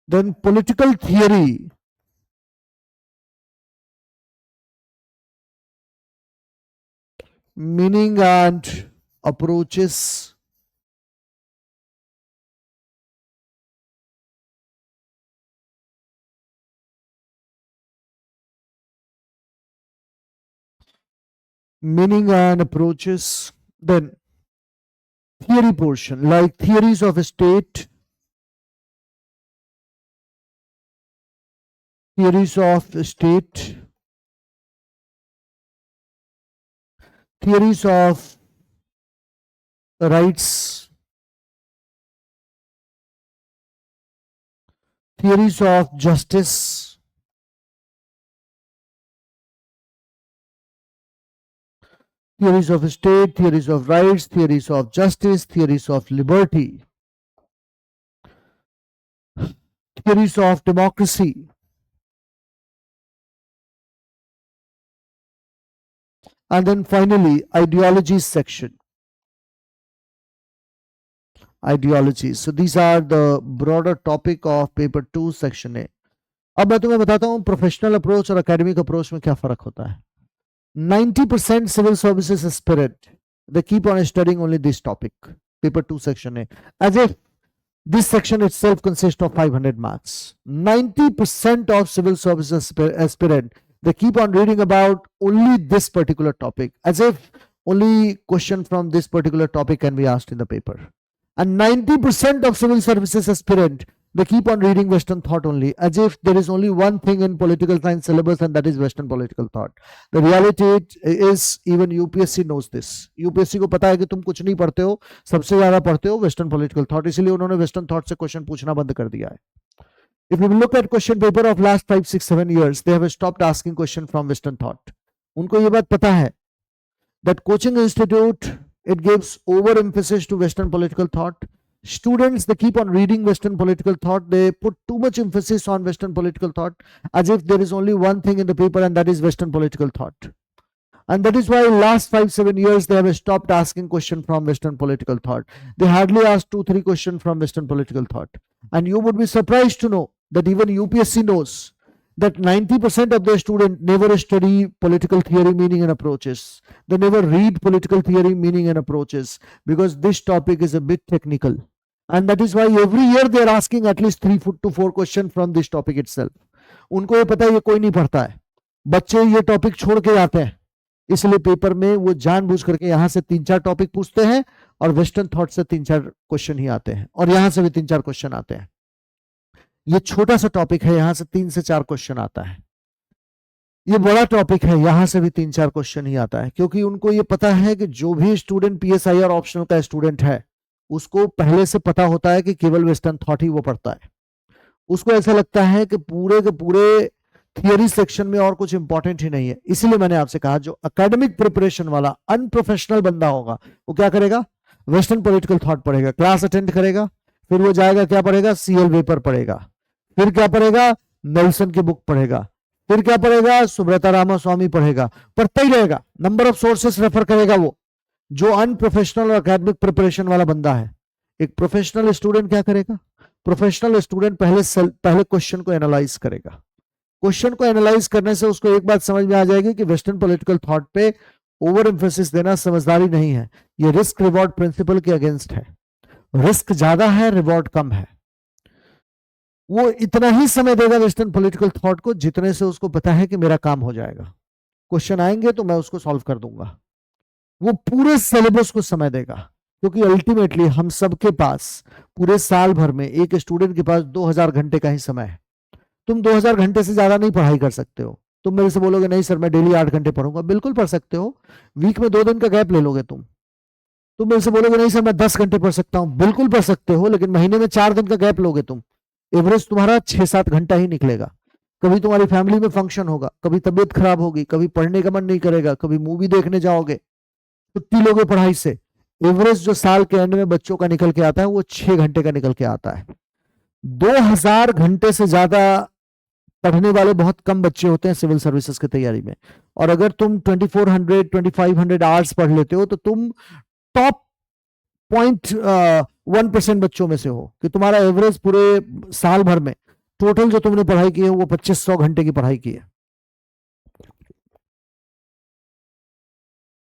then political theory, meaning and approaches, then theory portion like theories of state, theories of state, theories of rights, theories of justice, theories of state, theories of rights, theories of justice, theories of liberty, theories of democracy, and then finally ideologies section. Ideologies. So these are the broader topic of paper 2 section A. अब मैं तुम्हें बताता हूं professional approach और academic approach में क्या फर्क होता है. 90% civil services aspirant, they keep on studying only this topic, paper 2 section A, as if this section itself consists of 500 marks. 90% of civil services aspirant, they keep on reading about only this particular topic, as if only question from this particular topic can be asked in the paper. And 90% of civil services aspirant, they keep on reading Western thought only, as if there is only one thing in political science syllabus, and that is Western political thought. The reality is even UPSC knows this. UPSC को पता है कि तुम कुछ नहीं पढ़ते हो, सबसे ज्यादा पढ़ते हो Western political thought, इसलिए उन्होंने Western thought से क्वेश्चन पूछना बंद कर दिया है. If we look at question paper of last 5, 6, 7 years, they have stopped asking question from Western thought. उनको ये बात पता है that coaching institute, it gives overemphasis to Western political thought. Students, they keep on reading Western political thought. They put too much emphasis on Western political thought as if there is only one thing in the paper, and that is Western political thought. And that is why last 5-7 years they have stopped asking questions from Western political thought. They hardly ask 2-3 questions from Western political thought. And you would be surprised to know that even UPSC knows that 90% of their students never study political theory, meaning and approaches. They never read political theory, meaning and approaches, because this topic is a bit technical. And that is why every year they are asking at least 3 to 4 questions from this topic itself. उनको ये पता है ये कोई नहीं पढ़ता है, बच्चे ये टॉपिक छोड़ के जाते हैं, इसलिए पेपर में वो जानबूझ करके यहाँ से 3-4 टॉपिक पूछते हैं और वेस्टर्न थॉट से 3-4 क्वेश्चन ही आते हैं, और यहाँ से भी 3-4 क्वेश्चन आते हैं. ये छोटा सा टॉपिक है, यहां से 3 से 4 क्वेश्चन आता है. ये बड़ा टॉपिक है, यहां से भी 3-4 क्वेश्चन ही आता है, क्योंकि उनको ये पता है कि जो भी स्टूडेंट पीएसआई और ऑप्शनल का स्टूडेंट है उसको पहले से पता होता है कि केवल वेस्टर्न थॉट ही वो पढ़ता है. उसको ऐसा लगता है कि पूरे के पूरे थियरी सेक्शन में और कुछ इंपॉर्टेंट ही नहीं है. इसलिए मैंने आपसे कहा जो एकेडमिक प्रिपरेशन वाला अनप्रोफेशनल बंदा होगा वो क्या करेगा, वेस्टर्न पॉलिटिकल थॉट पढ़ेगा, क्लास अटेंड करेगा, फिर वो जाएगा क्या पढ़ेगा, सीएल वेपर पढ़ेगा, फिर क्या पढ़ेगा, नेल्सन की बुक पढ़ेगा, फिर क्या पढ़ेगा, सुब्रता रामास्वामी पढ़ेगा, पढ़ता ही रहेगा, नंबर ऑफ सोर्सेस रेफर करेगा. वो जो अनप्रोफेशनल और एकेडमिक प्रिपरेशन वाला बंदा है. एक प्रोफेशनल स्टूडेंट क्या करेगा, प्रोफेशनल स्टूडेंट पहले क्वेश्चन को एनालाइज करेगा. क्वेश्चन को एनालाइज करने से उसको एक बात समझ में आ जाएगी कि वेस्टर्न पॉलिटिकल थॉट पे ओवर एम्फेसिस देना समझदारी नहीं है, ये रिस्क रिवॉर्ड प्रिंसिपल के अगेंस्ट है. रिस्क ज्यादा है, रिवॉर्ड कम है. वो इतना ही समय देगा वेस्टर्न पॉलिटिकल थॉट को जितने से उसको पता है कि मेरा काम हो जाएगा, क्वेश्चन आएंगे तो मैं उसको सॉल्व कर दूंगा. वो पूरे सिलेबस को समय देगा, क्योंकि अल्टीमेटली हम सबके पास पूरे साल भर में एक स्टूडेंट के पास 2000 घंटे का ही समय है. तुम 2000 घंटे से ज्यादा नहीं पढ़ाई कर सकते हो. तुम मेरे से बोलोगे नहीं सर मैं डेली 8 घंटे पढ़ूंगा, बिल्कुल पढ़ सकते हो. वीक में 2 दिन का गैप ले लोगे तुम मेरे से बोलोगे नहीं सर मैं 10 घंटे पढ़ सकता हूं, बिल्कुल पढ़ सकते हो, लेकिन महीने में 4 दिन का गैप लोगे तुम, एवरेज तुम्हारा 6-7 घंटा ही निकलेगा. कभी तुम्हारी फैमिली में फंक्शन होगा, कभी तबीयत खराब होगी, कभी पढ़ने का मन नहीं करेगा, कभी मूवी देखने जाओगे, छुट्टी लोगे पढ़ाई से. एवरेज जो साल के एंड में बच्चों का निकल के आता है वो 6 घंटे का निकल के आता है. 2000 घंटे से ज्यादा पढ़ने वाले बहुत कम बच्चे होते हैं सिविल सर्विसेज की तैयारी में. और अगर तुम 2400-2500 आवर्स पढ़ लेते हो तो तुम टॉप 0.1% बच्चों में से हो, कि तुम्हारा एवरेज पूरे साल भर में टोटल जो तुमने पढ़ाई की है वो 2500 घंटे की पढ़ाई की है.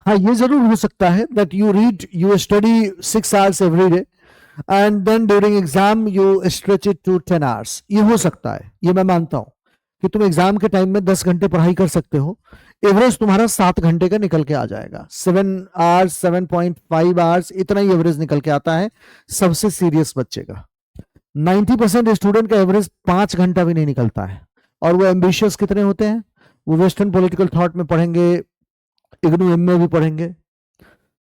हाँ ये जरूर हो सकता है that you study 6 hours every day and then during exam you stretch it to 10 hours. ये हो सकता है, ये मैं मानता हूं कि तुम एग्जाम के टाइम में 10 घंटे पढ़ाई कर सकते हो. एवरेज तुम्हारा 7 घंटे का निकल के आ जाएगा. 7 आवर्स 7.5 आवर्स इतना ही एवरेज निकल के आता है सबसे सीरियस बच्चे का. 90% स्टूडेंट का एवरेज 5 घंटा भी नहीं निकलता है. और वो एम्बिशियस कितने होते हैं, वो वेस्टर्न पॉलिटिकल थॉट में पढ़ेंगे, इग्नू एमए भी पढ़ेंगे,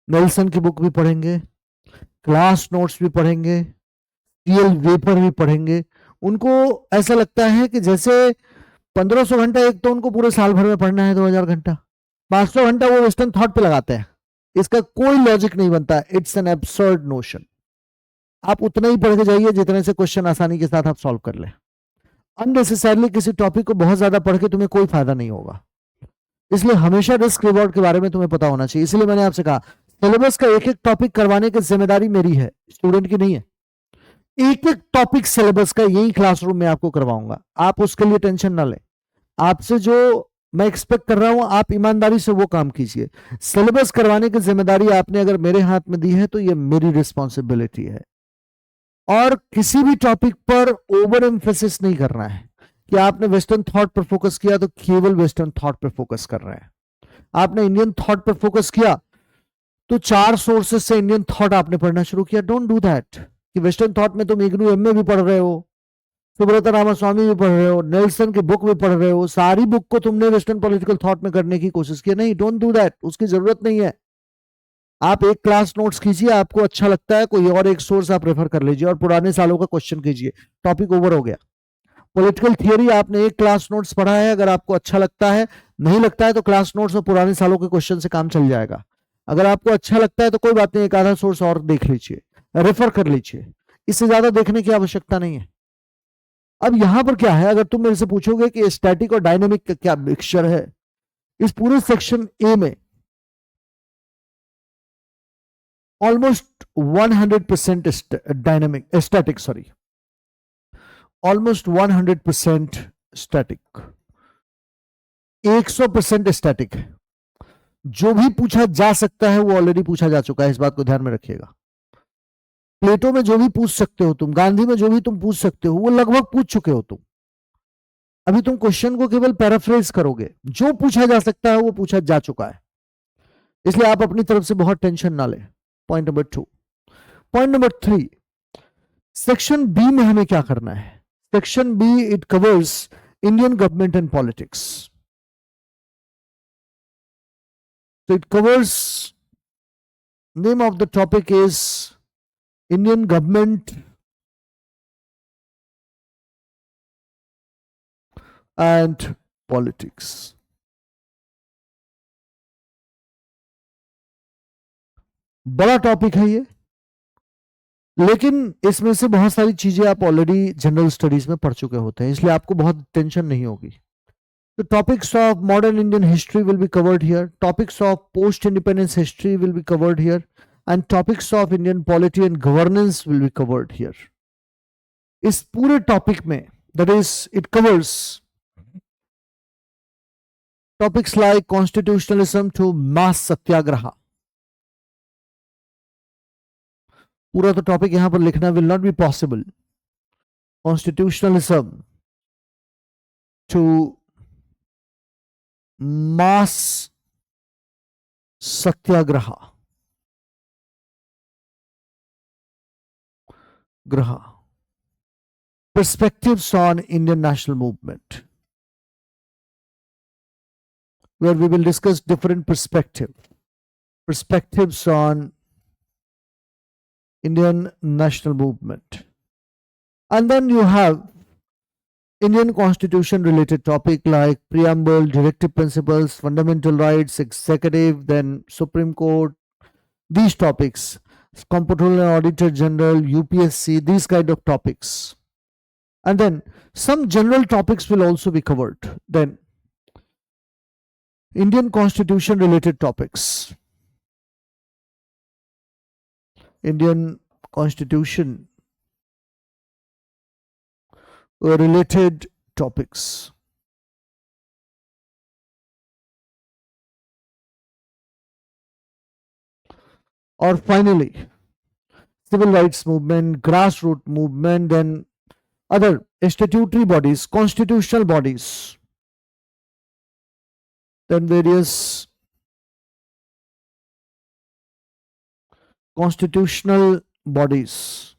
नेल्सन की बुक भी पढ़ेंगे, क्लास नोट्स भी पढ़ेंगे, सीएल वेपर भी पढ़ेंगे. उनको ऐसा लगता है कि जैसे 1500 घंटा एक तो उनको पूरे साल भर में पढ़ना है, 2000 घंटा, 500 घंटा वो वेस्टर्न थॉट पे लगाते हैं. इसका कोई लॉजिक नहीं बनता है. It's an absurd notion. आप उतना ही पढ़ के जाइए जितने से क्वेश्चन आसानी के साथ आप सॉल्व कर ले. अननेसेसरली किसी टॉपिक को बहुत ज्यादा पढ़ के तुम्हें कोई फायदा नहीं होगा. इसलिए हमेशा रिस्क रिवॉर्ड के बारे में तुम्हें पता होना चाहिए. इसलिए मैंने आपसे कहा सिलेबस का एक एक टॉपिक करवाने की जिम्मेदारी मेरी है, स्टूडेंट की नहीं है. एक एक टॉपिक सिलेबस का यही क्लासरूम में आपको करवाऊंगा, आप उसके लिए टेंशन ना लें. आपसे जो मैं एक्सपेक्ट कर रहा हूं आप ईमानदारी से वो काम कीजिए. सिलेबस करवाने की जिम्मेदारी आपने अगर मेरे हाथ में दी है तो ये मेरी रिस्पॉन्सिबिलिटी है. और किसी भी टॉपिक पर ओवर एम्फेसिस नहीं करना है कि आपने वेस्टर्न थॉट पर फोकस किया तो केवल वेस्टर्न थॉट पर फोकस कर रहे हैं. आपने इंडियन थॉट पर फोकस किया तो 4 सोर्सेस से इंडियन थॉट आपने पढ़ना शुरू किया. डोंट डू दैट कि वेस्टर्न थॉट में तुम इग्नू एमए भी पढ़ रहे हो, सुब्रता रामास्वामी भी पढ़ रहे हो, नेल्सन की बुक भी पढ़ रहे हो, सारी बुक को तुमने वेस्टर्न पॉलिटिकल थॉट में करने की कोशिश की. नहीं, डोंट डू दैट, उसकी जरूरत नहीं है. आप एक क्लास नोट्स कीजिए, आपको अच्छा लगता है कोई और एक सोर्स आप रेफर कर लीजिए और पुराने सालों का क्वेश्चन कीजिए, टॉपिक ओवर हो गया. पॉलिटिकल थियरी आपने एक क्लास नोट्स पढ़ा है, अगर आपको अच्छा लगता है, नहीं लगता है तो क्लास नोट्स और पुराने सालों के क्वेश्चन से काम चल जाएगा। अगर आपको अच्छा लगता है तो कोई बात नहीं, एक आधा सोर्स और देख लीजिए, रेफर कर लीजिए, इससे ज्यादा देखने की आवश्यकता नहीं है। अब यहां पर क्या है, अगर तुम मेरे से पूछोगे कि स्टैटिक और डायनेमिक का क्या मिक्सचर है, इस पूरे सेक्शन ए में almost 100% dynamic static, sorry, almost 100% static, 100% static है। जो भी पूछा जा सकता है वो ऑलरेडी पूछा जा चुका है, इस बात को ध्यान में रखिएगा। प्लेटो में जो भी पूछ सकते हो तुम, गांधी में जो भी तुम पूछ सकते हो, वो लगभग पूछ चुके हो तुम। अभी तुम क्वेश्चन को केवल पैराफ्रेज करोगे, जो पूछा जा सकता है वो पूछा जा चुका है, इसलिए आप अपनी तरफ से बहुत टेंशन ना लें। Point number 2। Point number 3, section B में हमें क्या करना है? Section B, it covers Indian government and politics. So it covers, name of the topic is Indian government and politics. बड़ा टॉपिक है ये, लेकिन इसमें से बहुत सारी चीजें आप ऑलरेडी जनरल स्टडीज में पढ़ चुके होते हैं, इसलिए आपको बहुत टेंशन नहीं होगी। The topics of modern Indian history will be covered here. Topics of post-independence history will be covered here. And topics of Indian polity and governance will be covered here. इस पूरे टॉपिक में, that is, it covers topics like constitutionalism to mass satyagraha. पूरा तो topic यहां पर लिखना will not be possible. Constitutionalism to mass satyagraha. Graha. Perspectives on Indian national movement, where we will discuss different perspectives on Indian national movement. And then you have Indian constitution related topic like preamble, directive principles, fundamental rights, executive, then Supreme Court, these topics, Comptroller and Auditor General, UPSC, these kind of topics. And then some general topics will also be covered. Then Indian constitution related topics, Indian constitution related topics. Or finally, civil rights movement, grassroots movement, then other statutory bodies, constitutional bodies, then various constitutional bodies,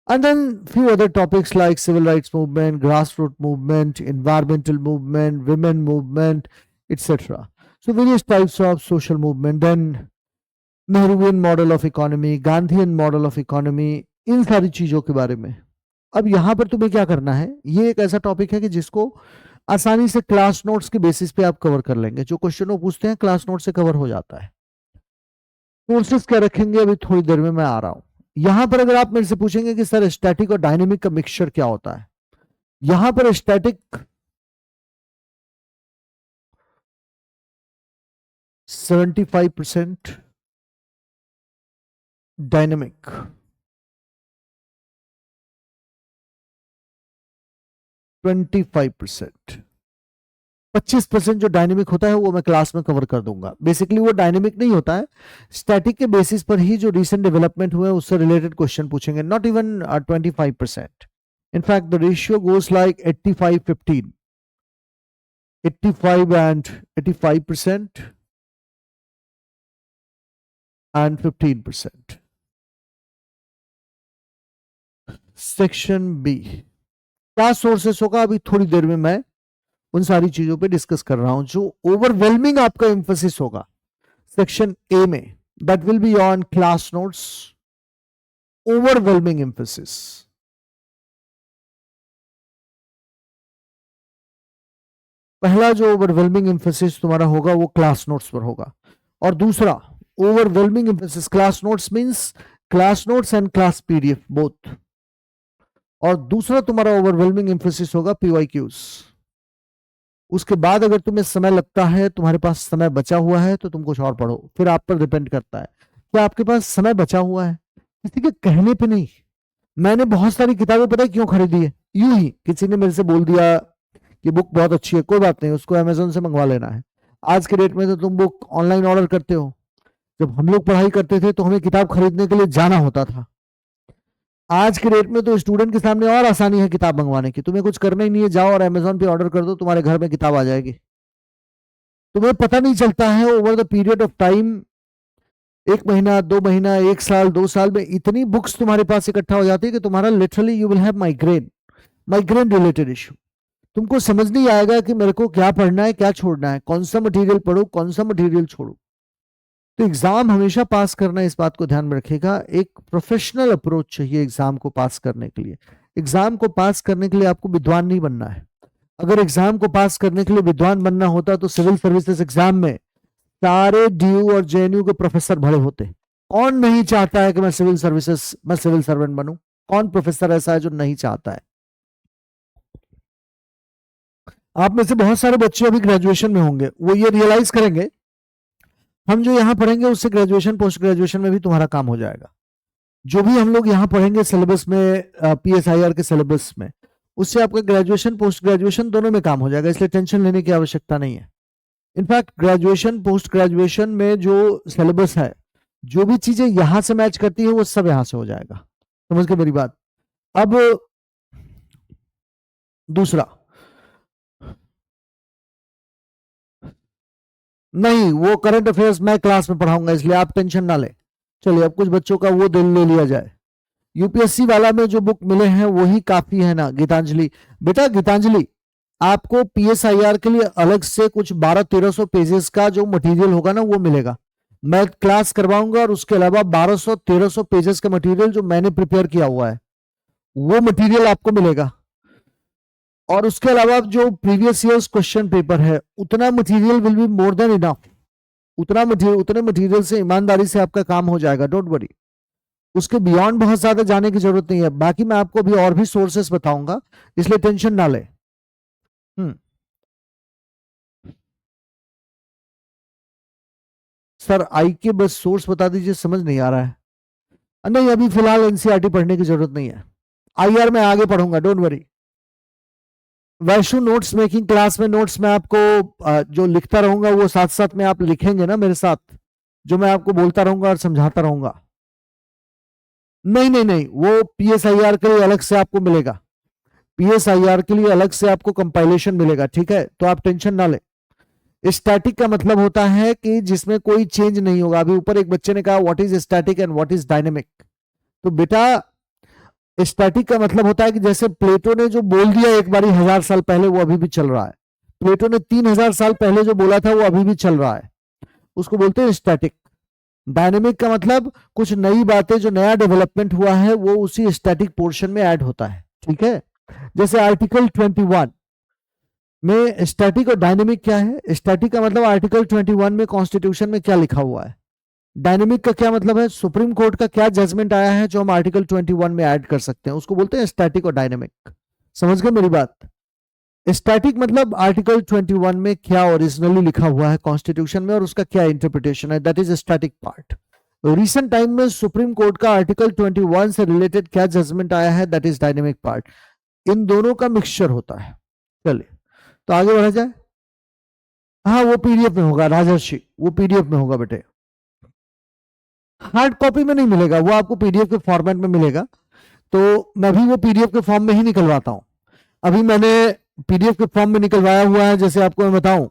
and then few other topics like civil rights movement, grassroots movement, environmental movement, women movement, etc. So various types of social movement, then Nehruvian model of economy, Gandhian model of economy, इन सारी चीजों के बारे में। अब यहां पर तुम्हें क्या करना है, ये एक ऐसा टॉपिक है कि जिसको आसानी से क्लास नोट्स के बेसिस पे आप कवर कर लेंगे। जो क्वेश्चन वो पूछते हैं क्लास नोट से कवर हो जाता है। सोर्सेस क्या रखेंगे अभी थोड़ी देर में मैं आ रहा हूं। यहां पर अगर आप मेरे से पूछेंगे कि सर स्टैटिक और डायनेमिक का मिक्सचर क्या होता है, यहां पर स्टैटिक 75%, डायनेमिक 25%। 25% जो डायनेमिक होता है वो मैं क्लास में कवर कर दूंगा। बेसिकली वो डायनेमिक नहीं होता है, स्टैटिक के बेसिस पर ही जो रिसेंट डेवलपमेंट हुए उससे रिलेटेड क्वेश्चन पूछेंगे, not even 25%। In fact the ratio goes like 85-15, 85 and 85% and 15%। Section B क्या सोर्सेस होगा, अभी थोड़ी देर में मैं उन सारी चीजों पे डिस्कस कर रहा हूं। जो ओवरवेलमिंग आपका एम्फोसिस होगा सेक्शन ए में, that will be on class notes, overwhelming emphasis. पहला जो ओवरवेलमिंग एम्फेसिस तुम्हारा होगा वो क्लास नोट्स पर होगा, और दूसरा overwhelming emphasis class notes means class notes and class PDF both, और दूसरा तुम्हारा ओवरवेलमिंग एम्फेसिस होगा पीवाईक्यूज। उसके बाद अगर तुम्हें समय लगता है, तुम्हारे पास समय बचा हुआ है, तो तुम कुछ और पढ़ो, फिर आप पर डिपेंड करता है क्या आपके पास समय बचा हुआ है। किसी के कहने पे नहीं। मैंने बहुत सारी किताबें पता है क्यों खरीदी है, यूं ही किसी ने मेरे से बोल दिया कि बुक बहुत अच्छी है, कोई बात नहीं, उसको अमेजोन से मंगवा लेना है। आज के डेट में तो तुम बुक ऑनलाइन ऑर्डर करते हो। जब हम लोग पढ़ाई करते थे तो हमें किताब खरीदने के लिए जाना होता था। आज के डेट में तो स्टूडेंट के सामने और आसानी है किताब मंगवाने की, तुम्हें कुछ करना ही नहीं है, जाओ और अमेजोन पे ऑर्डर कर दो, तुम्हारे घर में किताब आ जाएगी। तुम्हें पता नहीं चलता है over the period of time, 1 महीना 2 महीना 1 साल 2 साल में इतनी बुक्स तुम्हारे पास इकट्ठा हो जाती है कि तुम्हारा literally you will have migraine, migraine related issue. तुमको समझ नहीं आएगा कि मेरे को क्या पढ़ना है क्या छोड़ना है, कौन सा मटेरियल पढ़ो कौन सा मटेरियल छोड़ो। तो एग्जाम हमेशा पास करना, इस बात को ध्यान में रखिएगा। एक प्रोफेशनल अप्रोच चाहिए एग्जाम को पास करने के लिए। एग्जाम को पास करने के लिए आपको विद्वान नहीं बनना है। अगर एग्जाम को पास करने के लिए विद्वान बनना होता तो सिविल सर्विसेज एग्जाम में सारे डीयू और जेएनयू के प्रोफेसर भरे होते। कौन नहीं चाहता है कि मैं सिविल सर्वेंट बनूं? कौन प्रोफेसर ऐसा है जो नहीं चाहता है? आप में से बहुत सारे बच्चे अभी ग्रेजुएशन में होंगे, वो ये रियलाइज करेंगे हम जो यहाँ पढ़ेंगे उससे ग्रेजुएशन पोस्ट ग्रेजुएशन में भी तुम्हारा काम हो जाएगा। जो भी हम लोग यहाँ पढ़ेंगे सिलेबस में, पीएसआईआर के सिलेबस में, उससे आपका ग्रेजुएशन पोस्ट ग्रेजुएशन दोनों में काम हो जाएगा, इसलिए टेंशन लेने की आवश्यकता नहीं है। इनफैक्ट ग्रेजुएशन पोस्ट ग्रेजुएशन में जो सिलेबस है, जो भी चीजें यहां से मैच करती है वो सब यहां से हो जाएगा। समझ के मेरी बात? अब दूसरा, नहीं वो करंट अफेयर्स मैं क्लास में पढ़ाऊंगा, इसलिए आप टेंशन ना ले। चलिए अब कुछ बच्चों का वो दिल ले लिया जाए। यूपीएससी वाला में जो बुक मिले हैं वही काफी है ना गीतांजलि? बेटा गीतांजलि, आपको पीएसआईआर के लिए अलग से कुछ 1200-1300 पेजेस का जो मटेरियल होगा ना वो मिलेगा। मैं क्लास करवाऊंगा और उसके अलावा 1200-1300 पेजेस का मटेरियल जो मैंने प्रिपेयर किया हुआ है वो मटेरियल आपको मिलेगा। और उसके अलावा जो प्रीवियस ईयर्स क्वेश्चन पेपर है, उतना material will be more than enough. उतने मटेरियल से ईमानदारी से आपका काम हो जाएगा, डोंट वरी। उसके बियॉन्ड बहुत ज्यादा जाने की जरूरत नहीं है। बाकी मैं आपको अभी और भी सोर्सेस बताऊंगा, इसलिए टेंशन ना ले। सर आई के बस सोर्स बता दीजिए, समझ नहीं आ रहा है। नहीं अभी फिलहाल एनसीईआरटी पढ़ने की जरूरत नहीं है, आईआर में आगे पढ़ूंगा, don't worry. Vaishu notes making class में नोट्स में आपको जो लिखता रहूंगा वो साथ साथ में आप लिखेंगे ना मेरे साथ, जो मैं आपको बोलता रहूंगा और समझाता रहूंगा। नहीं नहीं नहीं, वो पीएसआईआर के लिए अलग से आपको मिलेगा, पीएसआईआर के लिए अलग से आपको कंपाइलेशन मिलेगा, ठीक है? तो आप टेंशन ना ले। स्टैटिक का मतलब होता है कि जिसमें कोई चेंज नहीं होगा। अभी ऊपर एक बच्चे ने कहा what is static and what is dynamic. तो बेटा स्टैटिक का मतलब होता है कि जैसे प्लेटो ने जो बोल दिया एक बारी 1000 साल पहले वो अभी भी चल रहा है। प्लेटो ने 3000 साल पहले जो बोला था वो अभी भी चल रहा है, उसको बोलते हैं स्टैटिक। डायनेमिक का मतलब कुछ नई बातें, जो नया डेवलपमेंट हुआ है वो उसी स्टैटिक पोर्शन में ऐड होता है, ठीक है? जैसे आर्टिकल 21 में स्टैटिक और डायनेमिक क्या है? स्टैटिक का मतलब आर्टिकल 21 में कॉन्स्टिट्यूशन में क्या लिखा हुआ है। डायनेमिक का क्या मतलब है? सुप्रीम कोर्ट का क्या जजमेंट आया है जो हम आर्टिकल 21 में ऐड कर सकते हैं, उसको बोलते हैं स्टैटिक और डायनेमिक। समझ गए मेरी बात? स्टैटिक मतलब आर्टिकल 21 में क्या ओरिजिनली लिखा हुआ है कॉन्स्टिट्यूशन में और उसका क्या इंटरप्रिटेशन है, that is static part. Recent time में सुप्रीम कोर्ट का आर्टिकल 21 से रिलेटेड क्या जजमेंट आया है, दैट इज डायनेमिक पार्ट। इन दोनों का मिक्सचर होता है। चलिए तो आगे बढ़ा जाए। हाँ वो पीडीएफ में होगा राजर्षि, वो पीडीएफ में होगा बेटे, हार्ड कॉपी में नहीं मिलेगा, वो आपको पीडीएफ के फॉर्मेट में मिलेगा। तो मैं भी वो पीडीएफ के फॉर्म में ही निकलवाता हूं। अभी मैंने पीडीएफ के फॉर्म में निकलवाया हुआ है। जैसे आपको मैं बताऊं,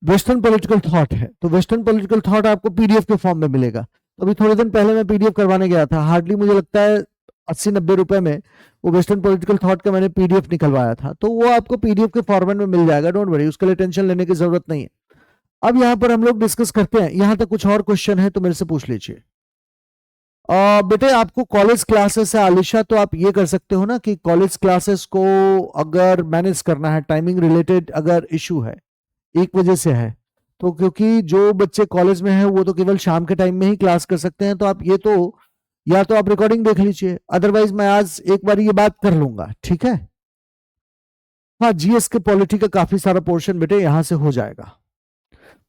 वेस्टर्न पॉलिटिकल थॉट है, तो वेस्टर्न पॉलिटिकल थॉट आपको पीडीएफ के फॉर्म में मिलेगा। तो अभी थोड़े दिन पहले मैं पीडीएफ करवाने गया था, हार्डली मुझे लगता है 80-90 रुपए में वो वेस्टर्न पॉलिटिकल थॉट का मैंने पीडीएफ निकलवाया था। तो वो आपको पीडीएफ के फॉर्मेट में मिल जाएगा, डोंट वरी, उसके लिए टेंशन लेने की जरूरत नहीं है। अब यहाँ पर हम लोग डिस्कस करते हैं, यहाँ तक कुछ और क्वेश्चन है तो मेरे से पूछ लीजिए। बेटे आपको कॉलेज क्लासेस है आलिशा, तो आप ये कर सकते हो ना कि कॉलेज क्लासेस को अगर मैनेज करना है, टाइमिंग रिलेटेड अगर इशू है, 1 बजे से है, तो क्योंकि जो बच्चे कॉलेज में हैं वो तो केवल शाम के टाइम में ही क्लास कर सकते हैं, तो आप ये तो या तो आप रिकॉर्डिंग देख लीजिए, अदरवाइज मैं आज एक बार ये बात कर लूंगा, ठीक है। हाँ, जीएस के पॉलिटी का काफी सारा पोर्शन बेटे यहां से हो जाएगा।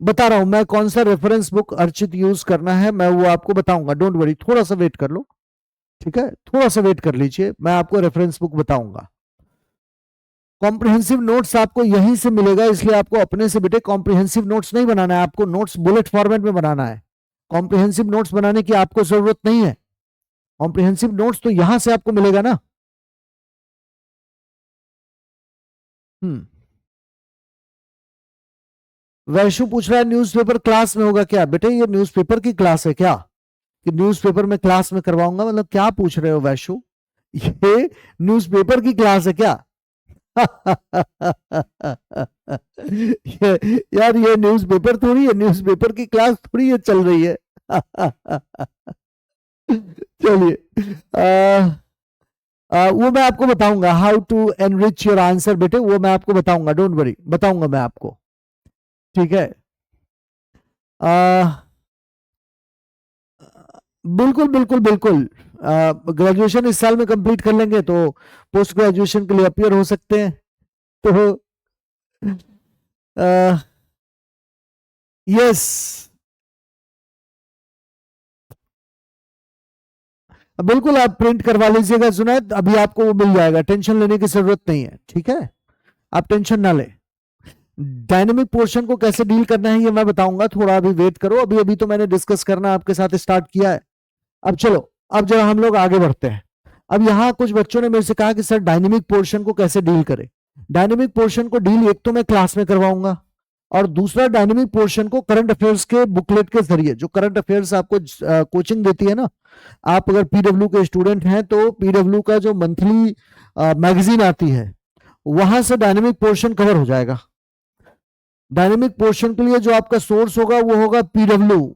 बता रहा हूं मैं कौन सा रेफरेंस बुक अर्चित यूज करना है, मैं वो आपको बताऊंगा, डोंट वरी, थोड़ा सा वेट कर लो, ठीक है, थोड़ा सा वेट कर लीजिए, मैं आपको रेफरेंस बुक बताऊंगा। कॉम्प्रिहेंसिव नोट्स आपको यहीं से मिलेगा, इसलिए आपको अपने से बेटे कॉम्प्रिहेंसिव नोट्स नहीं बनाना है, आपको नोट्स बुलेट फॉर्मेट में बनाना है। कॉम्प्रिहेंसिव नोट्स बनाने की आपको जरूरत नहीं है, कॉम्प्रिहेंसिव नोट्स तो यहां से आपको मिलेगा ना। हम्म। वैशु पूछ रहा है न्यूज़पेपर क्लास में होगा क्या? बेटे ये न्यूज़पेपर की क्लास है क्या कि न्यूज़पेपर में क्लास में करवाऊंगा? मतलब क्या पूछ रहे हो वैशु, ये न्यूज़पेपर की क्लास है क्या? यार ये न्यूज़पेपर थोड़ी है, न्यूज़पेपर की क्लास थोड़ी है चल रही है। चलिए, वो मैं आपको बताऊंगा, how to enrich your answer बेटे, वो मैं आपको बताऊंगा, डोंट वरी, बताऊंगा मैं आपको, ठीक है। आ, बिल्कुल बिल्कुल बिल्कुल, ग्रेजुएशन इस साल में कंप्लीट कर लेंगे तो पोस्ट ग्रेजुएशन के लिए अपियर हो सकते हैं, तो यस, बिल्कुल आप प्रिंट करवा लीजिएगा जुनैद, अभी आपको वो मिल जाएगा, टेंशन लेने की जरूरत नहीं है, ठीक है, आप टेंशन ना लें। डायनेमिक पोर्शन को कैसे डील करना है ये मैं बताऊंगा, थोड़ा अभी वेट करो, अभी अभी तो मैंने डिस्कस करना आपके साथ स्टार्ट किया है। अब चलो, अब जरा हम लोग आगे बढ़ते हैं। अब यहाँ कुछ बच्चों ने मेरे से कहा कि सर डायनेमिक पोर्शन को कैसे डील करें। डायनेमिक पोर्शन को डील एक तो मैं क्लास में करवाऊंगा, और दूसरा डायनेमिक पोर्शन को करंट अफेयर्स के बुकलेट के जरिए, जो करंट अफेयर्स आपको कोचिंग देती है ना, आप अगर पीडब्ल्यू के स्टूडेंट हैं तो पीडब्ल्यू का जो मंथली मैगजीन आती है वहां से डायनेमिक पोर्शन कवर हो जाएगा। डायनेमिक पोर्शन के लिए जो आपका सोर्स होगा वो होगा PW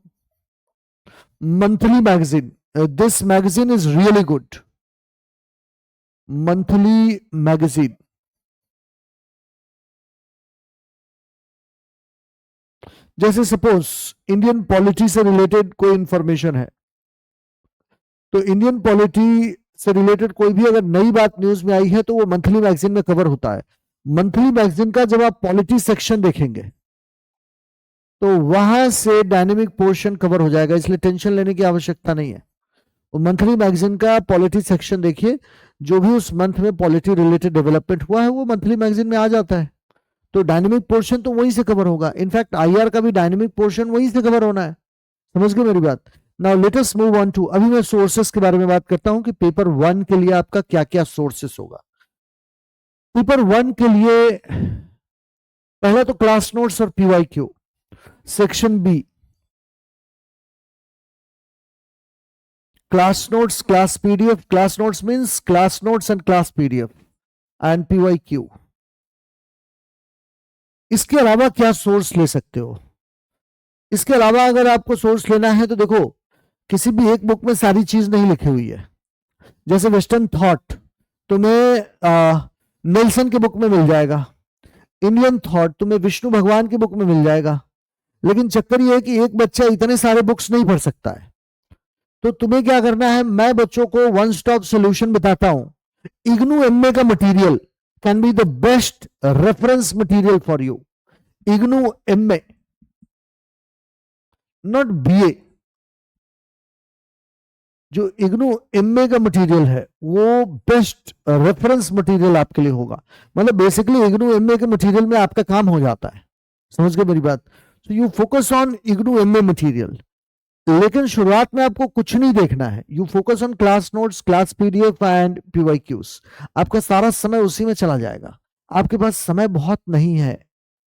monthly magazine, this magazine is really good, monthly magazine. जैसे सपोज इंडियन पॉलिटी से रिलेटेड कोई इंफॉर्मेशन है, तो इंडियन पॉलिटी से रिलेटेड कोई भी अगर नई बात न्यूज में आई है तो वो मंथली मैगजीन में कवर होता है। मंथली मैगजीन का जब आप पॉलिटी सेक्शन देखेंगे तो वहां से डायनेमिक पोर्शन कवर हो जाएगा, इसलिए टेंशन लेने की आवश्यकता नहीं है। वो मंथली मैगजीन का पॉलिटी सेक्शन देखिए, जो भी उस मंथ में पॉलिटी रिलेटेड डेवलपमेंट हुआ है वो मंथली मैगजीन में आ जाता है, तो डायनेमिक पोर्शन तो वहीं से कवर होगा। इनफैक्ट आईआर का भी डायनेमिक पोर्शन वहीं से कवर होना है, समझ गए मेरी बात। Now let us move on to, अभी मैं सोर्सेस के बारे में बात करता हूं कि पेपर 1 के लिए आपका क्या क्या सोर्सेस होगा। पेपर 1 के लिए पहला तो क्लास नोट्स और PYQ. Section B, class notes, class PDF, class notes means class notes and class PDF and PYQ. इसके अलावा क्या सोर्स ले सकते हो? इसके अलावा अगर आपको सोर्स लेना है तो देखो, किसी भी एक बुक में सारी चीज नहीं लिखी हुई है। जैसे वेस्टर्न थॉट तुम्हें नेल्सन के बुक में मिल जाएगा, इंडियन थॉट तुम्हें विष्णु भगवान की बुक में मिल जाएगा, लेकिन चक्कर यह है कि एक बच्चा इतने सारे बुक्स नहीं पढ़ सकता है। तो तुम्हें क्या करना है, मैं बच्चों को वन स्टॉप सोल्यूशन बताता हूं। इग्नू एमए का material can be the best reference material for you. IGNOU MA, not BA. जो इग्नू एमए का मटेरियल है वो बेस्ट रेफरेंस मटेरियल आपके लिए होगा। मतलब बेसिकली इग्नू एमए के मटेरियल में आपका काम हो जाता है, समझ गए मेरी बात। So you focus on IGNOU MA material, लेकिन शुरुआत में आपको कुछ नहीं देखना है। You focus on class notes, class PDF and PYQs. आपका सारा समय उसी में चला जाएगा। आपके पास समय बहुत नहीं है।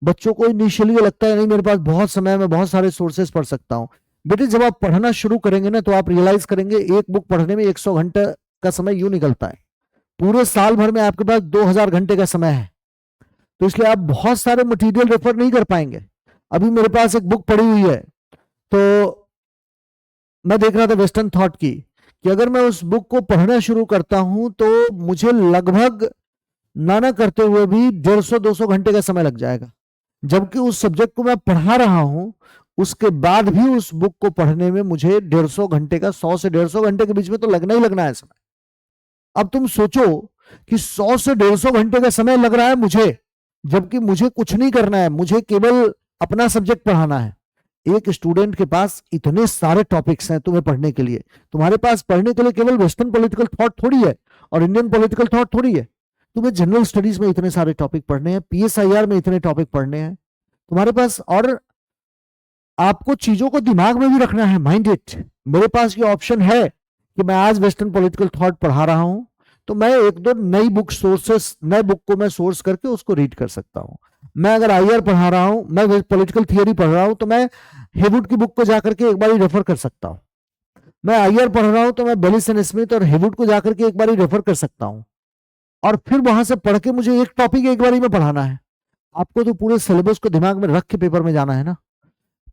बच्चों को इनिशियली लगता है नहीं मेरे पास बहुत समय है, मैं बहुत सारे सोर्सेस पढ़ सकता हूं। बेटे जब आप पढ़ना शुरू करेंगे ना तो आप रियलाइज करेंगे एक बुक पढ़ने में 100 घंटे का समय यूं निकलता है। पूरे साल भर में आपके पास 2000 घंटे का समय है, तो इसलिए आप बहुत सारे मटेरियल रेफर नहीं कर पाएंगे। अभी मेरे पास एक बुक पड़ी हुई है, तो मैं देख रहा था वेस्टर्न थॉट की, कि अगर मैं उस बुक को पढ़ना शुरू करता हूं तो मुझे लगभग ना करते हुए भी 150-200 घंटे का समय लग जाएगा, जबकि उस सब्जेक्ट को मैं पढ़ा रहा हूं उसके बाद भी उस बुक को पढ़ने में मुझे 150 घंटे का, 100 से 150 घंटे के बीच में तो लगना ही लगना है समय। अब तुम सोचो कि 100 से 150 घंटे का समय लग रहा है मुझे, जबकि मुझे कुछ नहीं करना है, मुझे केवल अपना सब्जेक्ट पढ़ाना है। एक स्टूडेंट के पास इतने सारे टॉपिक्स हैं तुम्हें पढ़ने के लिए, तुम्हारे पास पढ़ने के लिए केवल वेस्टर्न पॉलिटिकल थॉट थोड़ी है और इंडियन पॉलिटिकल थॉट थोड़ी है। तुम्हें जनरल स्टडीज में इतने सारे टॉपिक पढ़ने हैं, पीएसआईआर में इतने टॉपिक पढ़ने हैं तुम्हारे पास, और आपको चीजों को दिमाग में भी रखना है, माइंड इट। मेरे पास ये ऑप्शन है कि मैं आज वेस्टर्न पॉलिटिकल थॉट पढ़ा रहा हूं तो मैं एक दो नई बुक सोर्सेस, नए बुक को मैं सोर्स करके उसको रीड कर सकता हूं। मैं अगर आईआर पढ़ा रहा हूं, मैं पॉलिटिकल थियरी पढ़ रहा हूं तो मैं हेवुड की बुक को जाकर के एक बार रेफर कर सकता हूं। मैं आईआर पढ़ रहा हूं तो मैं बेलिस एंड स्मिथ और हेवुड को जाकर के एक बार रेफर कर सकता हूं, और फिर वहां से पढ़ के मुझे एक टॉपिक एक बार में पढ़ाना है। आपको तो पूरे सिलेबस को दिमाग में रख के पेपर में जाना है ना,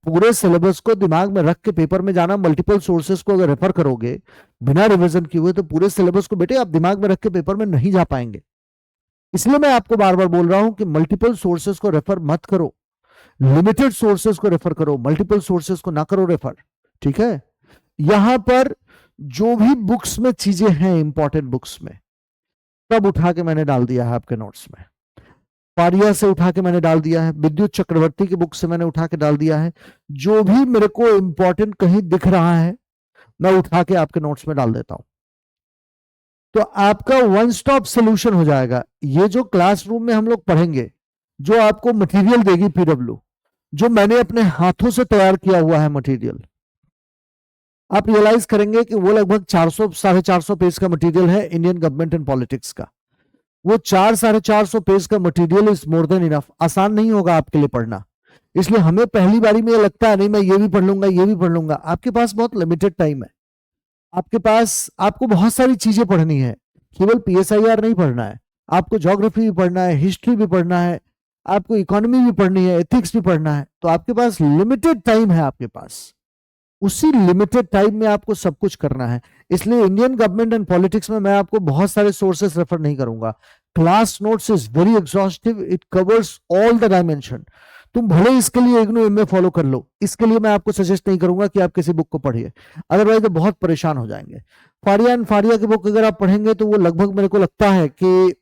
पूरे सिलेबस को दिमाग में रख के पेपर में जाना। मल्टीपल सोर्सेस को अगर रेफर करोगे बिना रिवीजन किए हुए तो पूरे सिलेबस को बेटे आप दिमाग में रख के पेपर में नहीं जा पाएंगे। इसलिए मैं आपको बार बार बोल रहा हूं कि मल्टीपल सोर्सेस को रेफर मत करो, लिमिटेड सोर्सेस को रेफर करो, मल्टीपल सोर्सेस को ना करो रेफर। ठीक है, यहां पर जो भी बुक्स में चीजें हैं इंपॉर्टेंट बुक्स में, सब उठा के मैंने डाल दिया है आपके नोट्स में। पारिया से उठा के मैंने डाल दिया है, विद्युत चक्रवर्ती की बुक से मैंने उठा के डाल दिया है। जो भी मेरे को इंपॉर्टेंट कहीं दिख रहा है मैं उठा के आपके नोट्स में डाल देता हूं, तो आपका वन स्टॉप सोल्यूशन हो जाएगा। ये जो क्लासरूम में हम लोग पढ़ेंगे, जो आपको मटेरियल देगी पीडब्ल्यू, जो मैंने अपने हाथों से तैयार किया हुआ है मटेरियल, आप रियलाइज करेंगे कि वो लगभग 400-450 पेज का मटेरियल है इंडियन गवर्नमेंट एंड पॉलिटिक्स का। वो 400-450 पेज का material is more than enough. आसान नहीं होगा आपके लिए पढ़ना, इसलिए हमें पहली बारी में ये लगता है नहीं मैं ये भी पढ़ लूंगा ये भी पढ़ लूंगा। आपके पास बहुत लिमिटेड टाइम है, आपके पास, आपको बहुत सारी चीजें पढ़नी है, केवल पीएसआईआर नहीं पढ़ना है, आपको ज्योग्राफी भी पढ़ना है, हिस्ट्री भी पढ़ना है, आपको इकोनॉमी भी पढ़नी है, एथिक्स भी पढ़ना है। तो आपके पास लिमिटेड टाइम है, आपके पास उसी लिमिटेड टाइम में आपको सब कुछ करना है। इसलिए इंडियन गवर्नमेंट एंड पॉलिटिक्स में मैं आपको बहुत सारे सोर्सेस रेफर नहीं करूंगा। Class notes is very exhaustive, it covers all the dimension. तुम भले इसके लिए इग्नू एमए फॉलो कर लो, इसके लिए मैं आपको सजेस्ट नहीं करूंगा कि आप किसी बुक को पढ़िए, अदरवाइज तो बहुत परेशान हो जाएंगे। फारिया एंड फारिया की बुक अगर आप पढ़ेंगे तो वो लगभग मेरे को लगता है कि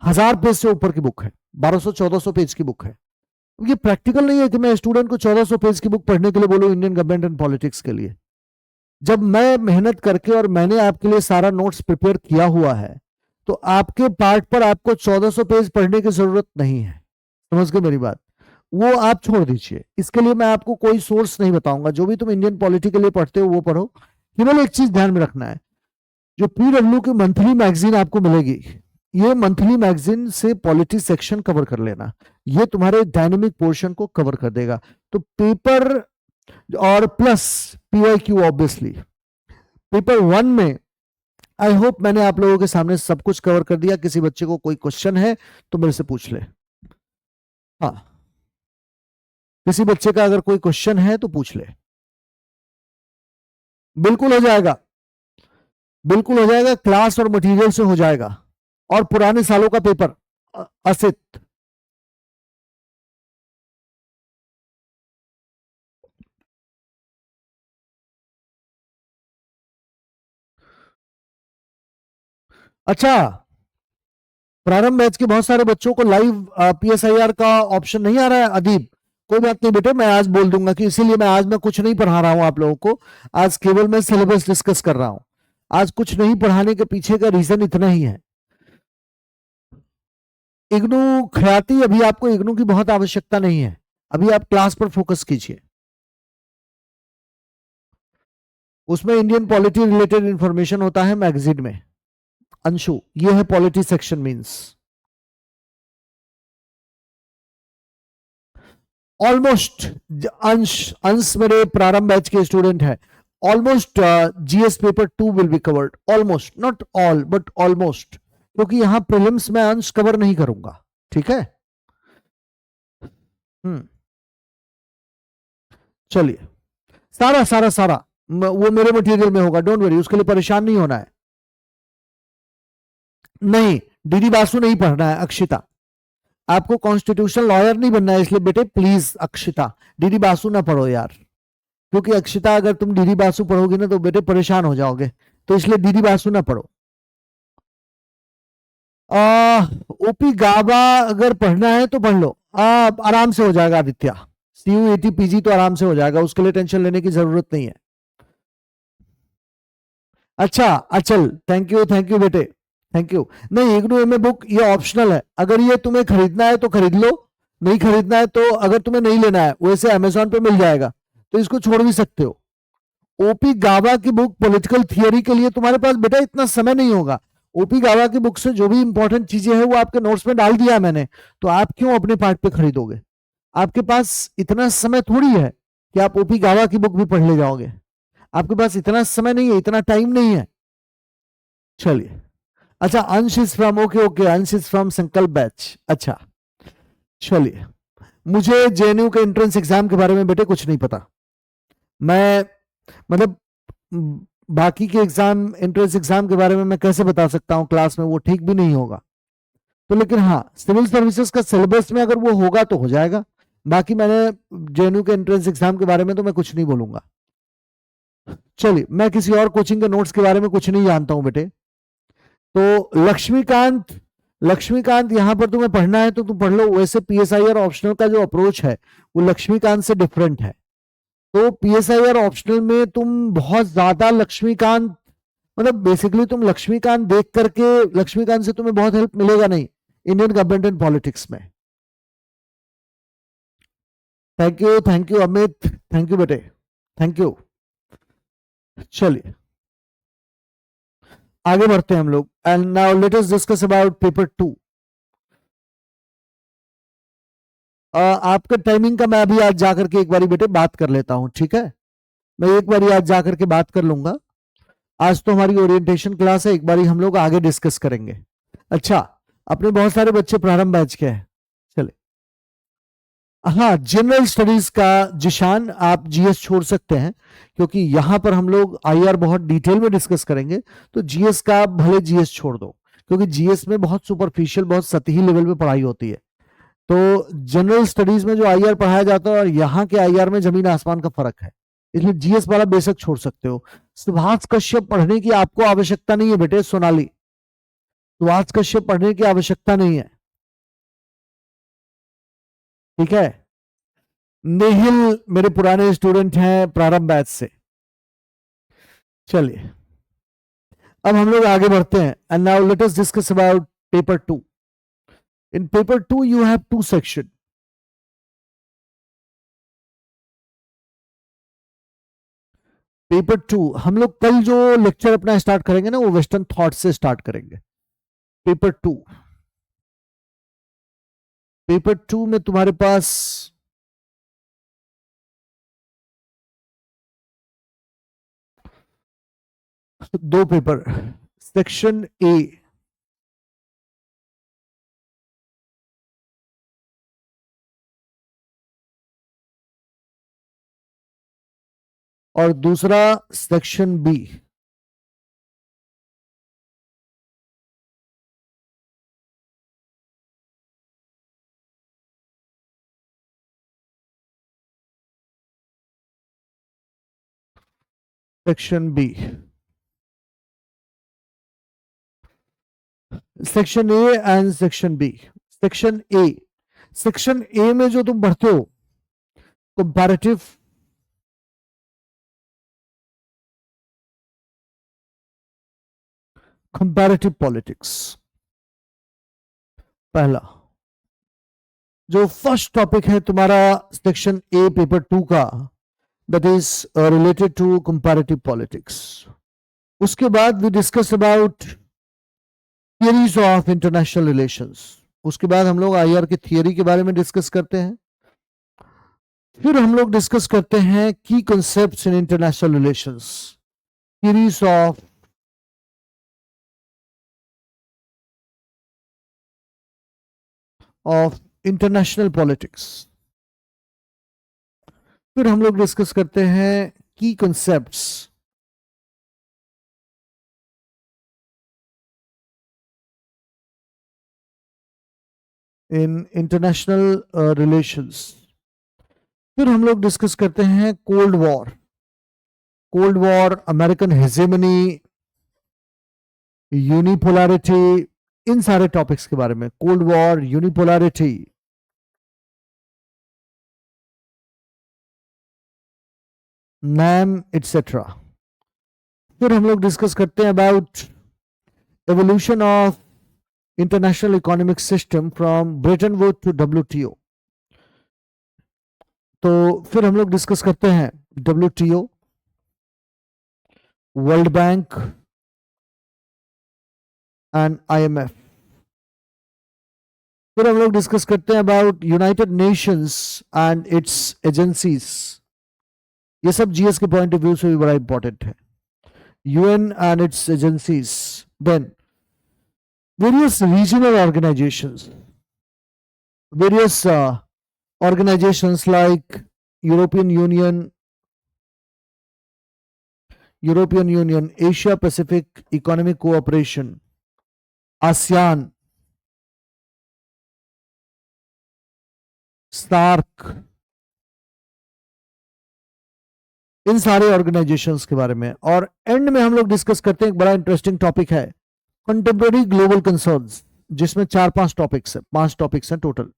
1000 पेज से ऊपर की बुक है, 1200-1400 पेज की बुक है। ये प्रैक्टिकल नहीं है कि मैं स्टूडेंट को 1400 पेज की बुक पढ़ने के लिए बोलूं इंडियन गवर्नमेंट एंड पॉलिटिक्स के लिए, जब मैं मेहनत करके और मैंने आपके लिए सारा नोट्स प्रिपेयर किया हुआ है तो आपके पार्ट पर आपको 1400 पेज पढ़ने की जरूरत नहीं है। समझ गए मेरी बात, वो आप छोड़ दीजिए। इसके लिए मैं आपको कोई सोर्स नहीं बताऊंगा, जो भी तुम इंडियन पॉलिटी के लिए पढ़ते हो वो पढ़ो। केवल एक चीज ध्यान में रखना है, जो पीडब्ल्यू की मंथली मैगजीन आपको मिलेगी, ये मंथली मैगजीन से पॉलिटी सेक्शन कवर कर लेना, ये तुम्हारे डायनेमिक पोर्शन को कवर कर देगा। तो पेपर और प्लस पीवाईक्यू ऑब्वियसली, पेपर 1 में आई होप मैंने आप लोगों के सामने सब कुछ कवर कर दिया। किसी बच्चे को कोई क्वेश्चन है तो मेरे से पूछ ले। हाँ, किसी बच्चे का अगर कोई क्वेश्चन है तो पूछ ले। बिल्कुल हो जाएगा, बिल्कुल हो जाएगा, क्लास और मटेरियल से हो जाएगा, और पुराने सालों का पेपर असित। अच्छा, प्रारंभ बैच के बहुत सारे बच्चों को लाइव पीएसआईआर का ऑप्शन नहीं आ रहा है अदीब। कोई बात नहीं बेटे, मैं आज बोल दूंगा कि इसीलिए मैं आज मैं कुछ नहीं पढ़ा रहा हूं आप लोगों को, आज केवल मैं सिलेबस डिस्कस कर रहा हूं। आज कुछ नहीं पढ़ाने के पीछे का रीजन इतना ही है। इग्नू ख्याति, अभी आपको इग्नू की बहुत आवश्यकता नहीं है, अभी आप क्लास पर फोकस कीजिए। उसमें इंडियन पॉलिटी रिलेटेड इंफॉर्मेशन होता है मैगजीन में। अंशु, ये है पॉलिटी सेक्शन मींस। ऑलमोस्ट अंश, अंश मेरे प्रारंभ बैच के स्टूडेंट है, almost GS paper 2 will be covered, almost, not all but almost, क्योंकि यहां प्रीलिम्स में अंश कवर नहीं करूंगा। ठीक है, चलिए, सारा सारा सारा वो मेरे मटेरियल में होगा, डोंट वरी, उसके लिए परेशान नहीं होना है। नहीं, डीडी बासु नहीं पढ़ना है अक्षिता, आपको कॉन्स्टिट्यूशनल लॉयर नहीं बनना है, इसलिए बेटे प्लीज अक्षिता डीडी बासु ना पढ़ो यार, क्योंकि अक्षिता अगर तुम डीडी बासु पढ़ोगी ना तो बेटे परेशान हो जाओगे, तो इसलिए डीडी बासु ना पढ़ो। ओपी गाबा अगर पढ़ना है तो पढ़ लो, आराम से हो जाएगा आदित्य, CU80 PG तो आराम से हो जाएगा, उसके लिए टेंशन लेने की जरूरत नहीं है। अच्छा अचल, थैंक यू बेटे, थैंक यू। नहीं, इग्नू एमए बुक ये ऑप्शनल है, अगर ये तुम्हें खरीदना है तो खरीद लो, नहीं खरीदना है तो, अगर तुम्हें नहीं लेना है वैसे अमेजोन पे मिल जाएगा, तो इसको छोड़ भी सकते हो। ओपी गावा की बुक पॉलिटिकल थियरी के लिए तुम्हारे पास बेटा इतना समय नहीं होगा, ओपी गावा की बुक से जो भी इंपॉर्टेंट चीजें हैं वो आपके नोट्स में डाल दिया है मैंने, तो आप क्यों अपने पार्ट पे खरीदोगे, आपके पास इतना समय थोड़ी है कि आप ओपी गावा की बुक भी पढ़ ले जाओगे, आपके पास इतना समय नहीं है, इतना टाइम नहीं है। चलिए, अच्छा अंश इज फ्रॉम, ओके ओके, अंश इज फ्रॉम संकल्प बैच, अच्छा चलिए। मुझे जेएनयू के एंट्रेंस एग्जाम के बारे में बेटे कुछ नहीं पता, मैं मतलब बाकी के एग्जाम, एंट्रेंस एग्जाम के बारे में मैं कैसे बता सकता हूं क्लास में, वो ठीक भी नहीं होगा, तो लेकिन हाँ सिविल सर्विसेज का सिलेबस में अगर वो होगा तो हो जाएगा, बाकी मैंने जेएनयू के एंट्रेंस एग्जाम के बारे में तो मैं कुछ नहीं बोलूंगा। चलिए, मैं किसी और कोचिंग के नोट्स के बारे में कुछ नहीं जानता हूं बेटे, तो लक्ष्मीकांत, लक्ष्मीकांत यहां पर तुम्हें पढ़ना है तो तुम पढ़ लो, वैसे पीएसआई और ऑप्शनल का जो अप्रोच है वो लक्ष्मीकांत से डिफरेंट है, तो पीएसआई और ऑप्शनल में तुम बहुत ज्यादा लक्ष्मीकांत, मतलब बेसिकली तुम लक्ष्मीकांत देख करके, लक्ष्मीकांत से तुम्हें बहुत हेल्प मिलेगा नहीं इंडियन गवर्नमेंट एंड पॉलिटिक्स में। Thank you Amit, thank you बेटे, थैंक यू। चलिए आगे बढ़ते हैं हम लोग, and now let us discuss about paper 2। आपका टाइमिंग का मैं अभी आज जाकर के एक बारी बेटे बात कर लेता हूं, ठीक है, मैं एक बारी आज जाकर के बात कर लूंगा, आज तो हमारी ओरिएंटेशन क्लास है, एक बारी हम लोग आगे डिस्कस करेंगे। अच्छा, अपने बहुत सारे बच्चे प्रारंभ बैच के हैं, चले, हाँ जनरल स्टडीज का जिशान आप जीएस छोड़ सकते हैं, क्योंकि यहां पर हम लोग आईआर बहुत डिटेल में डिस्कस करेंगे, तो जीएस का भले जीएस छोड़ दो, क्योंकि जीएस में बहुत सुपरफिशियल, बहुत सतही लेवल पे पढ़ाई होती है, तो जनरल स्टडीज में जो आईआर पढ़ाया जाता है और यहाँ के आईआर में जमीन आसमान का फर्क है, इसलिए जीएस वाला बेशक छोड़ सकते हो। सुभाष कश्यप पढ़ने की आपको आवश्यकता नहीं है बेटे, सोनाली, सुभाष कश्यप पढ़ने की आवश्यकता नहीं है, ठीक है। नेहिल मेरे पुराने स्टूडेंट हैं प्रारंभ बैच से। चलिए अब हम लोग आगे बढ़ते हैं, and now let us discuss about paper 2। In paper 2 you have 2 section. Paper 2 हम लोग कल जो लेक्चर अपना स्टार्ट करेंगे ना, वो वेस्टर्न थॉट से स्टार्ट करेंगे। पेपर 2, पेपर 2 में तुम्हारे पास दो पेपर, सेक्शन ए और दूसरा section B. Section B, section A and section B. Section A, section A में जो तुम पढ़ते हो कंपैरेटिव, कंपैरेटिव पॉलिटिक्स, पहला जो फर्स्ट टॉपिक है तुम्हारा सेक्शन ए पेपर 2 का, that is related to comparative politics. उसके बाद we discuss about theories of international relations, उसके बाद हम लोग आईआर की थियरी के बारे में डिस्कस करते हैं, फिर हम लोग डिस्कस करते हैं की concepts in international relations, theories of international politics, फिर हम लोग डिस्कस करते हैं key concepts in international relations. फिर हम लोग डिस्कस करते हैं cold war, American hegemony, unipolarity, इन सारे टॉपिक्स के बारे में, cold war, unipolarity, NAM etcetera. फिर हम लोग डिस्कस करते हैं about evolution of international economic system from Bretton Wood to WTO. तो फिर हम लोग डिस्कस करते हैं WTO, World Bank and IMF. फिर हम लोग डिस्कस करते हैं about United Nations and its agencies. ये सब जीएस के पॉइंट ऑफ व्यू से भी बड़ा इंपॉर्टेंट है. UN and its agencies. Then various regional organizations, various organizations like European Union, Asia Pacific Economic Cooperation, ASEAN, SAARC, इन सारे ऑर्गेनाइजेशंस के बारे में. और एंड में हम लोग डिस्कस करते हैं एक बड़ा इंटरेस्टिंग टॉपिक है कंटेम्पररी ग्लोबल कंसर्न्स, जिसमें 4-5 टॉपिक्स है, 5 टॉपिक्स हैं टोटल.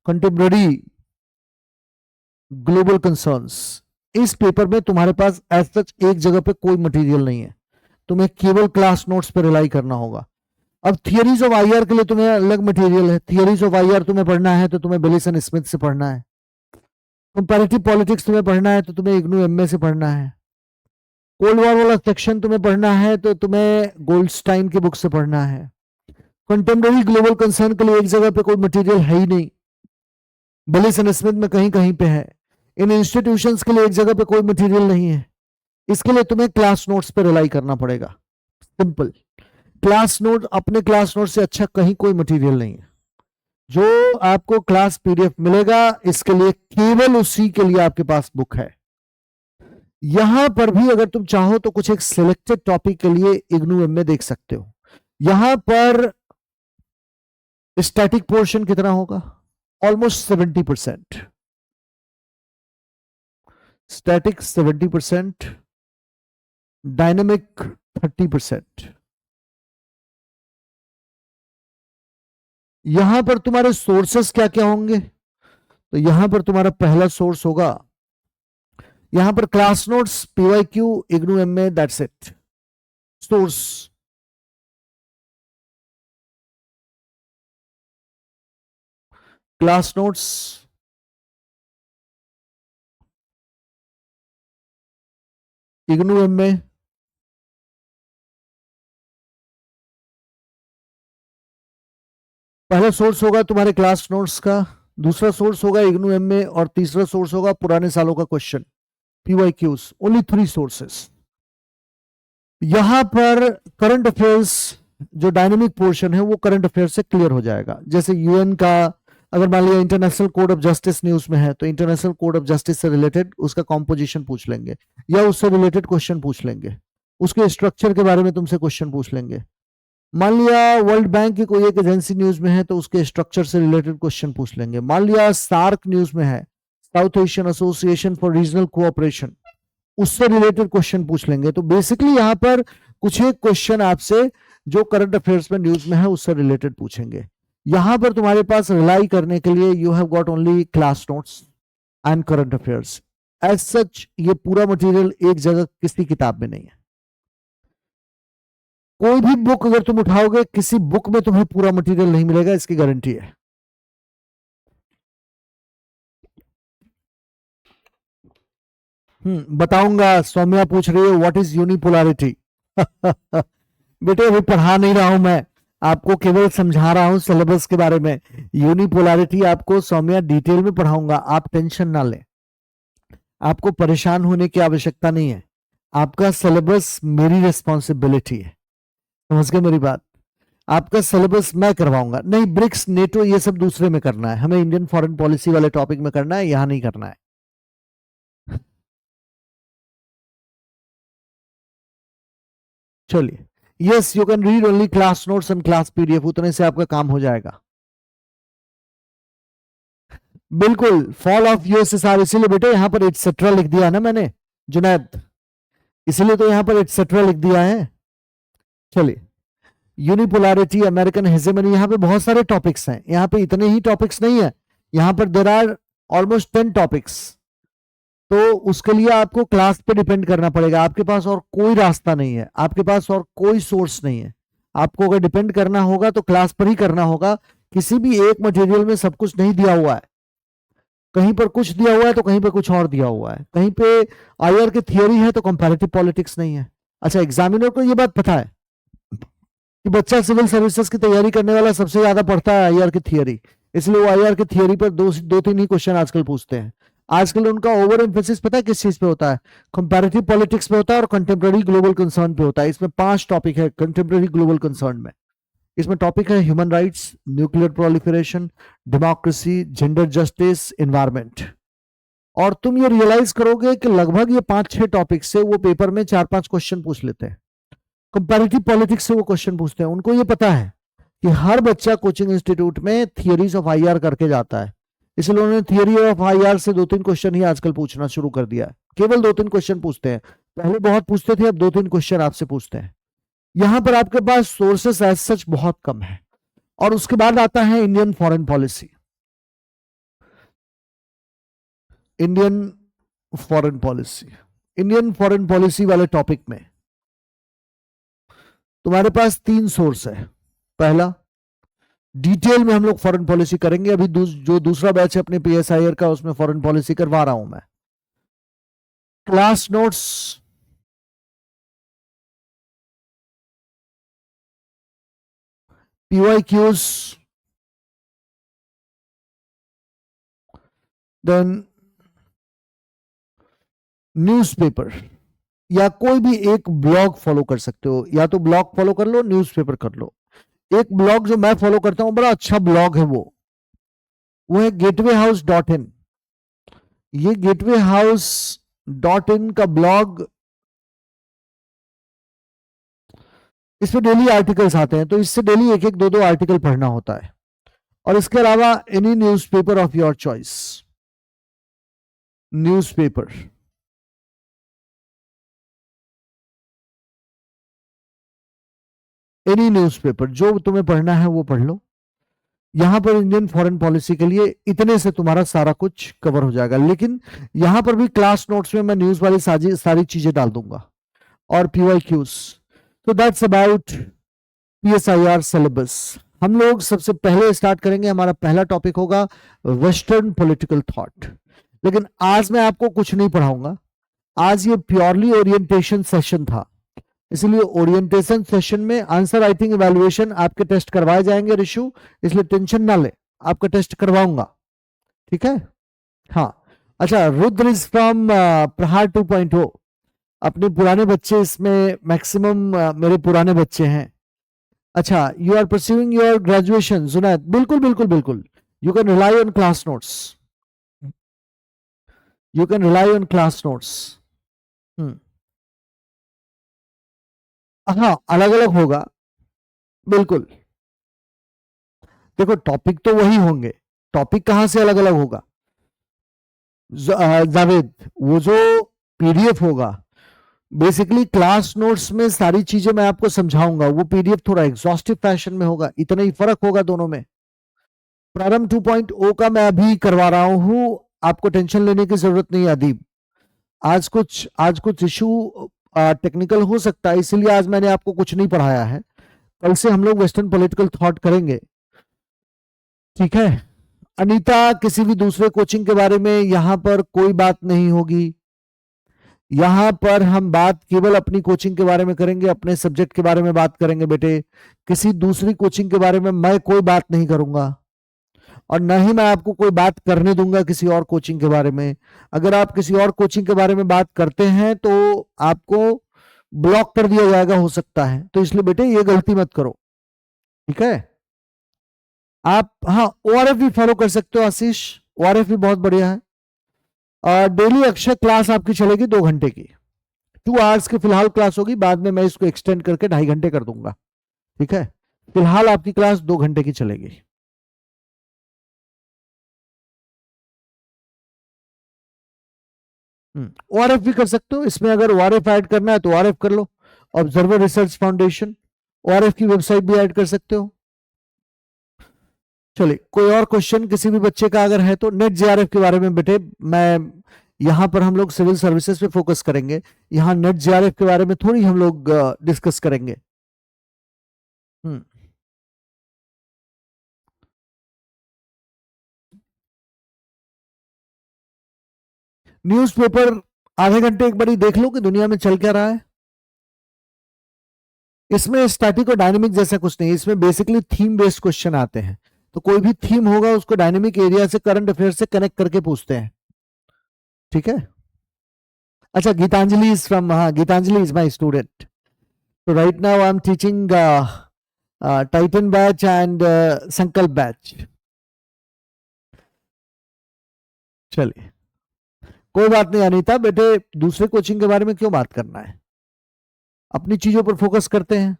Contemporary global concerns. इस पेपर में तुम्हारे पास एज सच एक जगह पे कोई मटेरियल नहीं है, तुम्हें केवल क्लास नोट्स पे रिलाई करना होगा. अब थियरीज ऑफ IR के लिए तुम्हें अलग मटेरियल है. थियरीज ऑफ IR तुम्हें पढ़ना है तो तुम्हें बेलिस एंड स्मिथ से पढ़ना है. कंपैरेटिव पॉलिटिक्स तुम्हें पढ़ना है तो तुम्हें इग्नू MA से पढ़ना है. कोल्ड वॉर वाला सेक्शन तुम्हें पढ़ना है तो तुम्हें गोल्डस्टाइन की बुक से पढ़ना है. कंटेम्पररी ग्लोबल कंसर्न के लिए एक जगह पे कोई मटेरियल है ही नहीं, बेलिस एंड स्मिथ में कहीं कहीं पे है. इन इंस्टीट्यूशंस के लिए एक जगह पे कोई मटेरियल नहीं है. इसके लिए तुम्हें क्लास नोट्स पे रिलाई करना पड़ेगा. सिंपल. क्लास नोट, अपने क्लास नोट से अच्छा कहीं कोई मटेरियल नहीं है. जो आपको क्लास PDF मिलेगा, इसके लिए केवल उसी के लिए आपके पास बुक है. यहां पर भी अगर तुम चाहो तो कुछ एक सिलेक्टेड टॉपिक के लिए इग्नू MA देख सकते हो. यहां पर स्टैटिक पोर्शन कितना होगा? ऑलमोस्ट 70%. Static 70%, dynamic 30%. यहां पर तुम्हारे सोर्सेस क्या क्या होंगे? तो यहां पर तुम्हारा पहला सोर्स होगा, यहां पर class notes, PYQ, IGNOU MA, that's it. Source. Class notes, IGNOU MA, पहला सोर्स होगा तुम्हारे क्लास नोट्स का, दूसरा सोर्स होगा इग्नू MA, और तीसरा सोर्स होगा पुराने सालों का क्वेश्चन, PYQs. Only 3 sources. यहां पर करंट अफेयर्स, जो डायनेमिक पोर्शन है वो करंट अफेयर्स से क्लियर हो जाएगा. जैसे UN का अगर मान लिया international code of justice news में है, तो इंटरनेशनल कोड ऑफ जस्टिस से रिलेटेड उसका कॉम्पोजिशन पूछ लेंगे, या उससे रिलेटेड क्वेश्चन पूछ लेंगे. उसके स्ट्रक्चर के बारे में तुमसे क्वेश्चन पूछ लेंगे. मान लिया वर्ल्ड बैंक की कोई एक एजेंसी न्यूज में है, तो उसके स्ट्रक्चर से रिलेटेड क्वेश्चन पूछ लेंगे. मान लिया SAARC न्यूज में है, south Asian association for regional cooperation, उससे रिलेटेड क्वेश्चन पूछ लेंगे. तो बेसिकली यहां पर कुछ एक क्वेश्चन आपसे जो करंट अफेयर्स में न्यूज में है उससे रिलेटेड पूछेंगे. यहां पर तुम्हारे पास रिलाई करने के लिए you have got only class notes and current affairs. As such ये पूरा मटेरियल एक जगह किसी किताब में नहीं है. कोई भी बुक अगर तुम उठाओगे, किसी बुक में तुम्हें पूरा मटेरियल नहीं मिलेगा, इसकी गारंटी है. बताऊंगा. सौम्या पूछ रही है व्हाट इज यूनिपोलैरिटी. बेटे अभी पढ़ा नहीं रहा हूं मैं, आपको केवल समझा रहा हूं सिलेबस के बारे में. यूनिपोलैरिटी आपको सौम्या डिटेल में पढ़ाऊंगा, आप टेंशन ना लें. आपको परेशान होने की आवश्यकता नहीं है. आपका सिलेबस मेरी रिस्पॉन्सिबिलिटी है. समझ गए मेरी बात? आपका सिलेबस मैं करवाऊंगा. नहीं, ब्रिक्स, नेटो, ये सब दूसरे में करना है. हमें इंडियन फॉरेन पॉलिसी वाले टॉपिक में करना है, यहां नहीं करना है. चलिए, yes you can read only class notes and class PDF, उतने से आपका काम हो जाएगा। बिल्कुल, फॉल ऑफ यूएसएसआर, इसीलिए बेटे यहां पर एटसेट्रा लिख दिया ना मैंने जुनैद, इसीलिए तो यहां पर एटसेट्रा लिख दिया है। चलिए, यूनिपोलैरिटी, अमेरिकन हेजेमनी, यहाँ पे बहुत सारे टॉपिक्स हैं, यहाँ पे इतने ही टॉपिक्स नहीं है, यहाँ पर देर आर ऑलमोस्ट 10 टॉपिक्स। तो उसके लिए आपको क्लास पे डिपेंड करना पड़ेगा, आपके पास और कोई रास्ता नहीं है, आपके पास और कोई सोर्स नहीं है। आपको अगर डिपेंड करना होगा तो क्लास पर ही करना होगा। किसी भी एक मटेरियल में सब कुछ नहीं दिया हुआ है, कहीं पर कुछ दिया हुआ है तो कहीं पर कुछ और दिया हुआ है, कहीं पे आईआर की थियोरी है तो कंपैरेटिव पॉलिटिक्स नहीं है। अच्छा, एग्जामिनर को ये बात पता है कि बच्चा सिविल सर्विसेज की तैयारी करने वाला सबसे ज्यादा पढ़ता है आईआर की थियोरी, इसलिए वो आईआर की थियोरी पर दो तीन ही क्वेश्चन आजकल पूछते हैं। आजकल उनका ओवर एम्फेसिस पता है किस चीज पे होता है? कंपैरेटिव पॉलिटिक्स पे होता है और कंटेम्प्रेरी ग्लोबल कंसर्न पे होता है। इसमें 5 टॉपिक है कंटेम्प्रेरी ग्लोबल कंसर्न में। इसमें टॉपिक है human rights, nuclear proliferation, democracy, gender justice, environment. और तुम ये रियलाइज करोगे कि लगभग ये 5-6 टॉपिक से वो पेपर में 4-5 क्वेश्चन पूछ लेते हैं। कंपैरेटिव पॉलिटिक्स से वो क्वेश्चन पूछते हैं, उनको ये पता है कि हर बच्चा कोचिंग इंस्टीट्यूट में थियरीज ऑफ आईआर करके जाता है, इसलिए उन्होंने थियरी ऑफ आईआर से 2-3 क्वेश्चन ही आजकल पूछना शुरू कर दिया है। केवल 2-3 क्वेश्चन पूछते हैं, पहले बहुत पूछते थे, अब 2-3 क्वेश्चन आपसे पूछते हैं। यहां पर आपके पास सोर्सेस एज सच बहुत कम है। और उसके बाद आता है Indian foreign policy. Indian foreign policy, Indian foreign policy वाले टॉपिक में तुम्हारे पास 3 सोर्स है। पहला, डिटेल में हम लोग फॉरेन पॉलिसी करेंगे, अभी जो दूसरा बैच है अपने पीएसआईआर का उसमें फॉरेन पॉलिसी करवा रहा हूं मैं। Class notes, PYQs, then newspaper, या कोई भी एक ब्लॉग फॉलो कर सकते हो, या तो ब्लॉग फॉलो कर लो, न्यूज़पेपर कर लो। एक ब्लॉग जो मैं फॉलो करता हूं, बड़ा अच्छा ब्लॉग है वो है gatewayhouse.in। ये gatewayhouse.in का ब्लॉग, इस पे डेली आर्टिकल्स आते हैं, तो इससे डेली एक एक 2-2 आर्टिकल पढ़ना होता है। और इसके अलावा any newspaper of your choice, newspaper, any newspaper जो तुम्हें पढ़ना है वो पढ़ लो। यहां पर इंडियन फॉरेन पॉलिसी के लिए इतने से तुम्हारा सारा कुछ कवर हो जाएगा। लेकिन यहां पर भी क्लास नोट्स में मैं न्यूज वाली सारी चीजें डाल दूंगा और पीवाईक्यूज। तो दैट्स अबाउट पीएसआईआर सिलेबस। हम लोग सबसे पहले स्टार्ट करेंगे, हमारा पहला टॉपिक होगा वेस्टर्न पॉलिटिकल थॉट। लेकिन आज मैं आपको कुछ नहीं पढ़ाऊंगा, आज ये प्योरली ओरिएंटेशन सेशन था, इसलिए ओरिएंटेशन सेशन में आंसर राइटिंग इवैल्यूएशन आपके टेस्ट करवाए जाएंगे ऋषु, इसलिए टेंशन ना ले, आपका टेस्ट करवाऊंगा, ठीक है? हाँ, अच्छा, रुद्र इज फ्रॉम प्रहार 2.0। अपने पुराने बच्चे इसमें मैक्सिमम मेरे पुराने बच्चे हैं। अच्छा, you are pursuing your graduation Junaid, बिल्कुल बिल्कुल बिल्कुल, you can rely on class notes, you can rely on class notes. हाँ, अलग अलग होगा, बिल्कुल। देखो, टॉपिक तो वही होंगे, टॉपिक कहां से अलग अलग होगा जावेद? वो जो पीडीएफ होगा, बेसिकली क्लास नोट्स में सारी चीजें मैं आपको समझाऊंगा, वो पीडीएफ थोड़ा एग्जॉस्टिव फैशन में होगा, इतना ही फर्क होगा दोनों में। प्रारंभ 2.0 का मैं अभी करवा रहा हूं, आपको टेंशन लेने की जरूरत नहीं है अदीब। आज कुछ इशू टेक्निकल हो सकता है, इसीलिए आज मैंने आपको कुछ नहीं पढ़ाया है। कल से हम लोग वेस्टर्न पॉलिटिकल थॉट करेंगे, ठीक है? अनीता, किसी भी दूसरे कोचिंग के बारे में यहां पर कोई बात नहीं होगी, यहां पर हम बात केवल अपनी कोचिंग के बारे में करेंगे, अपने सब्जेक्ट के बारे में बात करेंगे बेटे। किसी दूसरी कोचिंग के बारे में मैं कोई बात नहीं करूंगा, और न ही मैं आपको कोई बात करने दूंगा किसी और कोचिंग के बारे में। अगर आप किसी और कोचिंग के बारे में बात करते हैं तो आपको ब्लॉक कर दिया जाएगा, हो सकता है, तो इसलिए बेटे ये गलती मत करो, ठीक है? आप, हाँ, ओआरएफ भी फॉलो कर सकते हो आशीष, ओआरएफ भी बहुत बढ़िया है। डेली अक्षर क्लास आपकी चलेगी 2 घंटे की, 2 आवर्स की फिलहाल क्लास होगी, बाद में मैं इसको एक्सटेंड करके 2.5 घंटे कर दूंगा, ठीक है। फिलहाल आपकी क्लास 2 घंटे की चलेगी। ओआरएफ भी कर सकते हो इसमें, अगर ओआरएफ ऐड करना है तो ओआरएफ कर लो, ऑब्जर्वर रिसर्च फाउंडेशन, ओआरएफ की वेबसाइट भी ऐड कर सकते हो। चलिए, कोई और क्वेश्चन किसी भी बच्चे का अगर है तो। नेट जेआरएफ के बारे में बेटे, मैं यहां पर हम लोग सिविल सर्विसेज पे फोकस करेंगे, यहाँ नेट जेआरएफ के बारे में थोड़ी हम लोग डिस्कस करेंगे। हम्म न्यूज़पेपर आधे घंटे एक बारी देख लो कि दुनिया में चल क्या रहा है। इसमें स्टैटिक और डायनेमिक जैसा कुछ नहीं, इसमें बेसिकली थीम बेस्ड क्वेश्चन आते हैं, तो कोई भी थीम होगा उसको डायनेमिक एरिया से, करंट अफेयर से कनेक्ट करके पूछते हैं, ठीक है। अच्छा, गीतांजलि इज फ्रॉम, हाँ गीतांजलि इज माय स्टूडेंट, तो right now I am teaching Titan batch and संकल्प बैच। चलिए, कोई बात नहीं अनीता बेटे, दूसरे कोचिंग के बारे में क्यों बात करना है, अपनी चीजों पर फोकस करते हैं।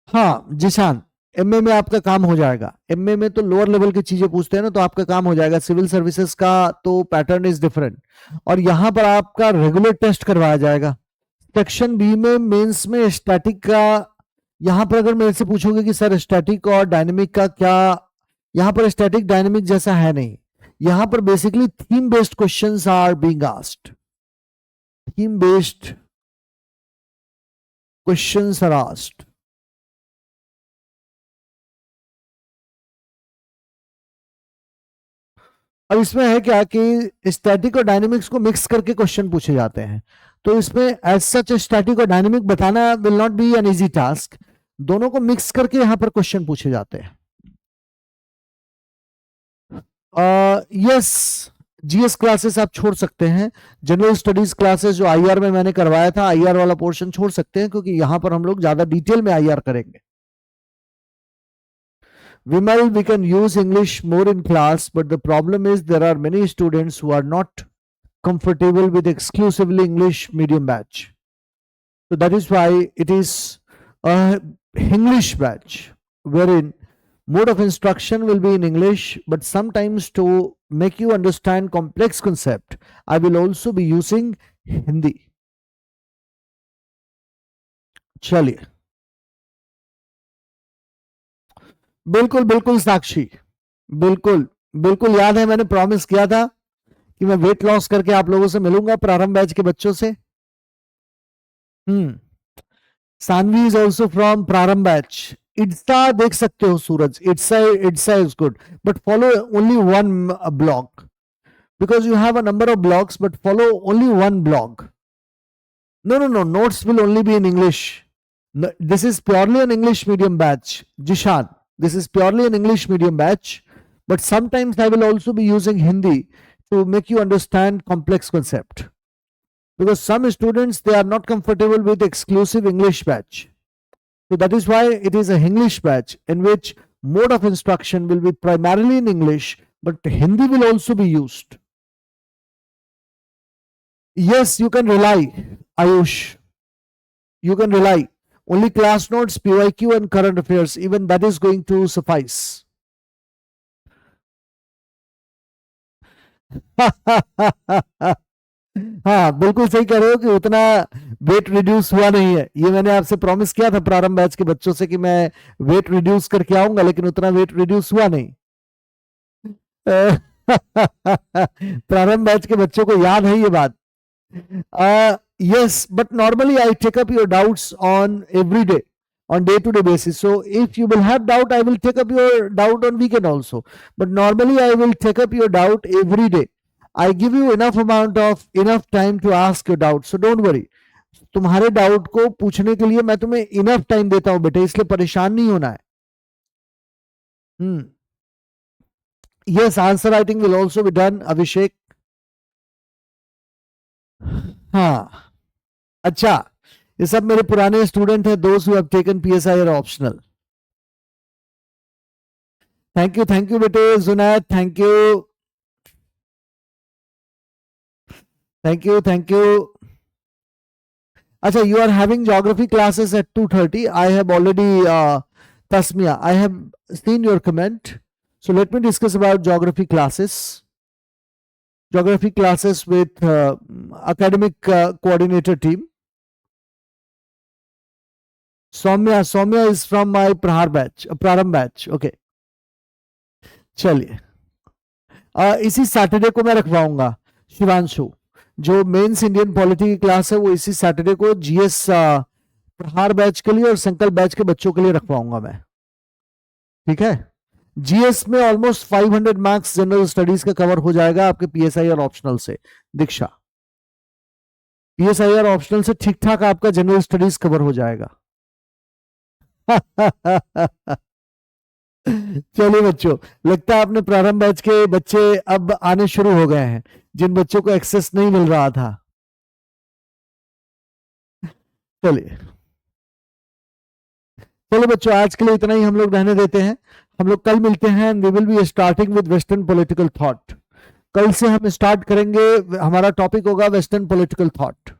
हाँ जिशान, एमए में आपका काम हो जाएगा, एमए में तो लोअर लेवल की चीजें पूछते हैं ना, तो आपका काम हो जाएगा। सिविल सर्विसेज का तो पैटर्न इज डिफरेंट, और यहां पर आपका रेगुलर टेस्ट करवाया जाएगा। सेक्शन बी में मेंस में स्टैटिक का, यहां पर अगर मेरे से पूछोगे कि सर स्टैटिक और डायनेमिक का क्या, यहां पर स्टैटिक डायनेमिक जैसा है नहीं, यहां पर basically theme based questions are being asked, theme based questions are asked. अब इसमें है क्या कि स्टैटिक और डायनेमिक्स को मिक्स करके क्वेश्चन पूछे जाते हैं, तो इसमें एज सच स्टैटिक और डायनेमिक बताना will not be an easy task, दोनों को मिक्स करके यहां पर क्वेश्चन पूछे जाते हैं। यस, जीएस क्लासेस आप छोड़ सकते हैं, जनरल स्टडीज क्लासेस जो आईआर में मैंने करवाया था, आईआर वाला पोर्शन छोड़ सकते हैं, क्योंकि यहां पर हम लोग ज्यादा डिटेल में आईआर करेंगे। Vimal, we can use English more in class, but the problem is there are many students who are not comfortable with exclusively English medium batch. So that is why it is a English batch, wherein mode of instruction will be in English, but sometimes to make you understand complex concept, I will also be using Hindi. चलिए, बिल्कुल बिल्कुल साक्षी, बिल्कुल बिल्कुल याद है, मैंने promise किया था कि मैं वेट लॉस करके आप लोगों से मिलूंगा, प्रारंभ बैच के बच्चों से। Hmm Sanvi is also from Prarambh batch. इट्सा देख सकते हो सूरज, इट्सा, इट्सा is good, but follow only one blog, because you have a number of blogs, but follow only one blog. No, no, no, notes will only be in English. No, this is purely an English medium batch. Jishan, this is purely an English medium batch, but sometimes I will also be using Hindi to make you understand complex concept. Because some students, they are not comfortable with exclusive English batch. So that is why it is a English batch in which mode of instruction will be primarily in English, but Hindi will also be used. Yes, you can rely, Ayush. You can rely. Only class notes, PYQ, and current affairs, even that is going to suffice. हाँ बिल्कुल सही कह रहे हो कि उतना weight reduce हुआ नहीं है, ये मैंने आपसे प्रॉमिस किया था प्रारंभ बैच के बच्चों से कि मैं वेट रिड्यूस करके आऊंगा, लेकिन उतना वेट रिड्यूस हुआ नहीं। प्रारंभ बैच के बच्चों को याद है ये बात। Yes, but normally I take up your doubts on every day, on day-to-day basis. So if you will have doubt, I will take up your doubt on weekend also. But normally I will take up your doubt every day. I give you enough time to ask your doubt. So don't worry. तुम्हारे doubt को पूछने के लिए मैं तुम्हें enough time देता हूं बेटे, इसलिए परेशान नहीं होना है। Yes, answer writing will also be done, Abhishek. हाँ, अच्छा, ये सब मेरे पुराने स्टूडेंट हैं, दोस्त who have taken PSI R optional. Thank you बेटे, Junaid, thank you, thank you, thank you. अच्छा, you are having geography classes at 2:30. I have already, Tasmia, I have seen your comment. So let me discuss about geography classes. Geography classes with academic coordinator team. Soumya is from my Prarambh batch. Okay. चलिए, इसी Saturday को मैं रखवाऊंगा शिवांशु, जो mains Indian polity की class है वो इसी Saturday को जीएस प्रहार बैच के लिए और संकल्प बैच के बच्चों के लिए रखवाऊंगा मैं, ठीक है। जीएस में ऑलमोस्ट 500 मार्क्स जनरल स्टडीज का कवर हो जाएगा आपके पीएसआई और ऑप्शनल से। दीक्षा, पीएसआई और ऑप्शनल से ठीक ठाक आपका जनरल स्टडीज कवर हो जाएगा। चलिए बच्चों, लगता है आपने प्रारंभ बैच के बच्चे अब आने शुरू हो गए हैं, जिन बच्चों को एक्सेस नहीं मिल रहा था। चलिए चलिए बच्चों, आज के लिए इतना ही हम लोग रहने देते हैं। हम लोग कल मिलते हैं। We will be starting with western political thought. कल से हम स्टार्ट करेंगे, हमारा टॉपिक होगा western political thought.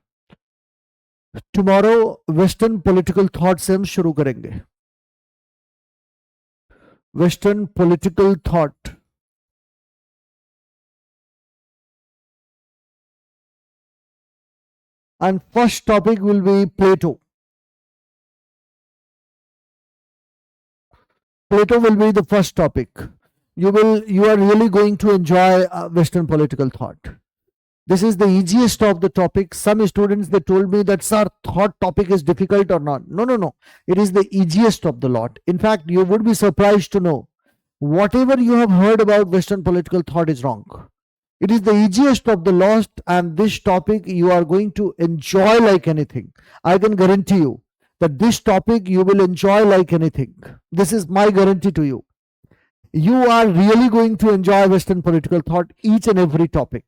Tomorrow western political thought से हम शुरू करेंगे। Western political thought, and first topic will be Plato. Plato will be the first topic. You are really going to enjoy Western political thought. This is the easiest of the topics. Some students, they told me that sir, thought topic is difficult or not. No. It is the easiest of the lot. In fact, you would be surprised to know whatever you have heard about Western political thought is wrong. It is the easiest of the lot, and this topic you are going to enjoy like anything. I can guarantee you that this topic you will enjoy like anything. This is my guarantee to you. You are really going to enjoy Western political thought, each and every topic.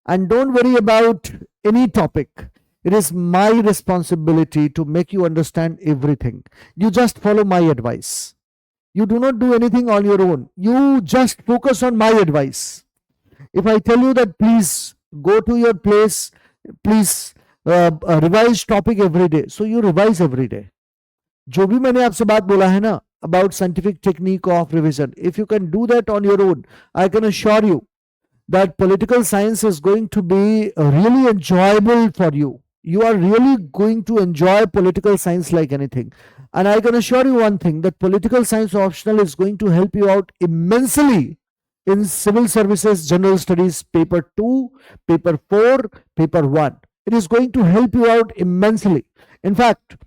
And don't worry about any topic. It is my responsibility to make you understand everything. You just follow my advice. You do not do anything on your own. You just focus on my advice. If I tell you that please go to your place, please revise topic every day, so you revise every day. जो भी मैंने आपसे बात बोला है ना about scientific technique of revision, if you can do that on your own, I can assure you that political science is going to be really enjoyable for you. You are really going to enjoy political science like anything. And I can assure you one thing, that political science optional is going to help you out immensely in civil services general studies paper 2, paper 4, paper 1. It is going to help you out immensely. In fact,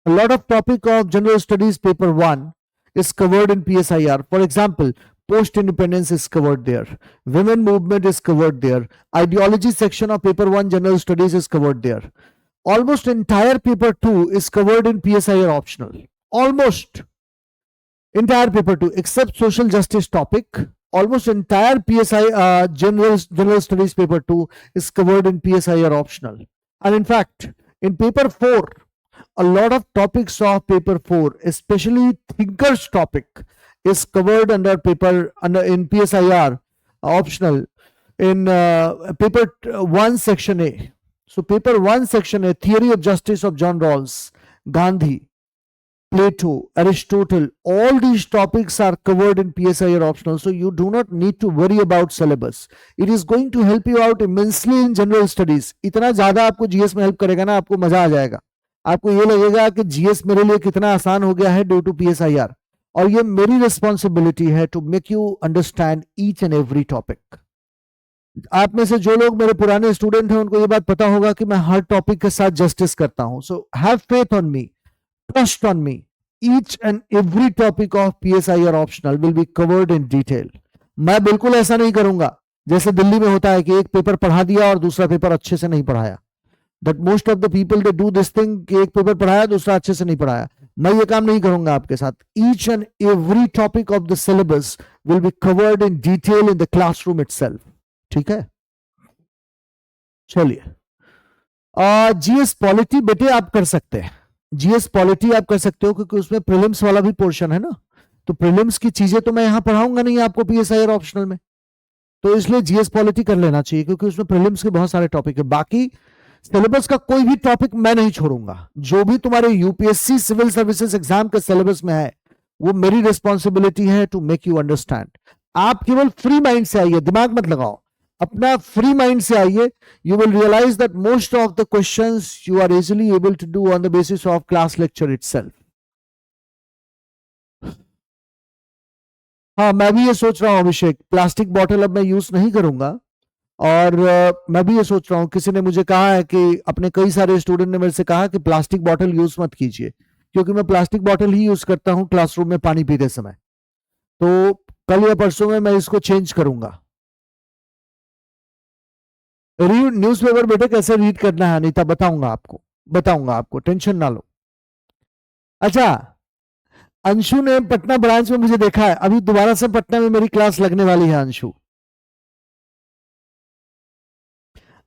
a lot of topic of general studies paper 1 is covered in PSIR. For example, post independence is covered there, women movement is covered there, ideology section of paper 1 general studies is covered there. Almost entire paper 2 is covered in PSIR optional. Almost entire paper 2 except social justice topic. Almost entire PSI general studies paper 2 is covered in PSIR optional. And in fact, in paper 4, a lot of topics of paper 4, especially thinkers topic, is covered in PSIR optional in paper 1 section A. So paper 1 section A, theory of justice of John Rawls, Gandhi, Plato, Aristotle, all these topics are covered in PSIR optional, so you do not need to worry about syllabus. It is going to help you out immensely in general studies. इतना ज़्यादा आपको GS में help करेगा ना, आपको मजा आ जाएगा। आपको ये लगेगा कि GS मेरे लिए कितना आसान हो गया है ड्यू टू PSIR, और ये मेरी रिस्पॉन्सिबिलिटी है to make you understand each and every topic. आप में से जो लोग मेरे पुराने स्टूडेंट हैं उनको ये बात पता होगा कि मैं हर टॉपिक के साथ जस्टिस करता हूं। So have faith on me, trust on me. Each and every topic of PSIR optional will be covered in detail. मैं बिल्कुल ऐसा नहीं करूंगा जैसे दिल्ली में होता है कि एक पेपर पढ़ा दिया और दूसरा पेपर अच्छे से नहीं पढ़ाया। That most of the people they do this thing कि एक पेपर पढ़ाया दूसरा अच्छे से नहीं पढ़ाया। मैं ये काम नहीं करूंगा आपके साथ। Each and every topic of the syllabus will be covered in detail in the classroom itself. ठीक है, चलिए। GS पॉलिटी बेटे आप कर सकते हैं, जीएस पॉलिटी आप कर सकते हो क्योंकि उसमें प्रीलिम्स वाला भी पोर्शन है ना, तो प्रीलिम्स की चीजें तो मैं यहां पढ़ाऊंगा नहीं आपको PSIR ऑप्शनल में, तो इसलिए जीएस पॉलिटी कर लेना चाहिए क्योंकि उसमें प्रीलिम्स के बहुत सारे टॉपिक है। बाकी सिलेबस का कोई भी टॉपिक मैं नहीं छोड़ूंगा। जो भी तुम्हारे यूपीएससी सिविल सर्विसेज एग्जाम के सिलेबस में है वो मेरी रिस्पॉन्सिबिलिटी है टू मेक यू अंडरस्टैंड। आप केवल फ्री माइंड से आइए, दिमाग मत लगाओ, अपना फ्री माइंड से आइए। You will realise that most of the questions you are easily able to do on the basis of class lecture itself. हाँ, मैं भी ये सोच रहा हूं अभिषेक, प्लास्टिक बॉटल अब मैं यूज नहीं करूंगा। और मैं भी ये सोच रहा हूँ, किसी ने मुझे कहा है कि अपने कई सारे स्टूडेंट ने मेरे से कहा कि प्लास्टिक बॉटल यूज मत कीजिए, क्योंकि मैं प्लास्टिक बॉटल ही यूज करता हूँ क्लासरूम में पानी पीते समय। तो कल या परसों में मैं इसको चेंज करूंगा। न्यूज़पेपर बेटे कैसे रीड करना है अनीता, बताऊंगा आपको, टेंशन ना लो। अच्छा, अंशु ने पटना ब्रांच में मुझे देखा है, अभी दोबारा से पटना में मेरी क्लास लगने वाली है Anshu.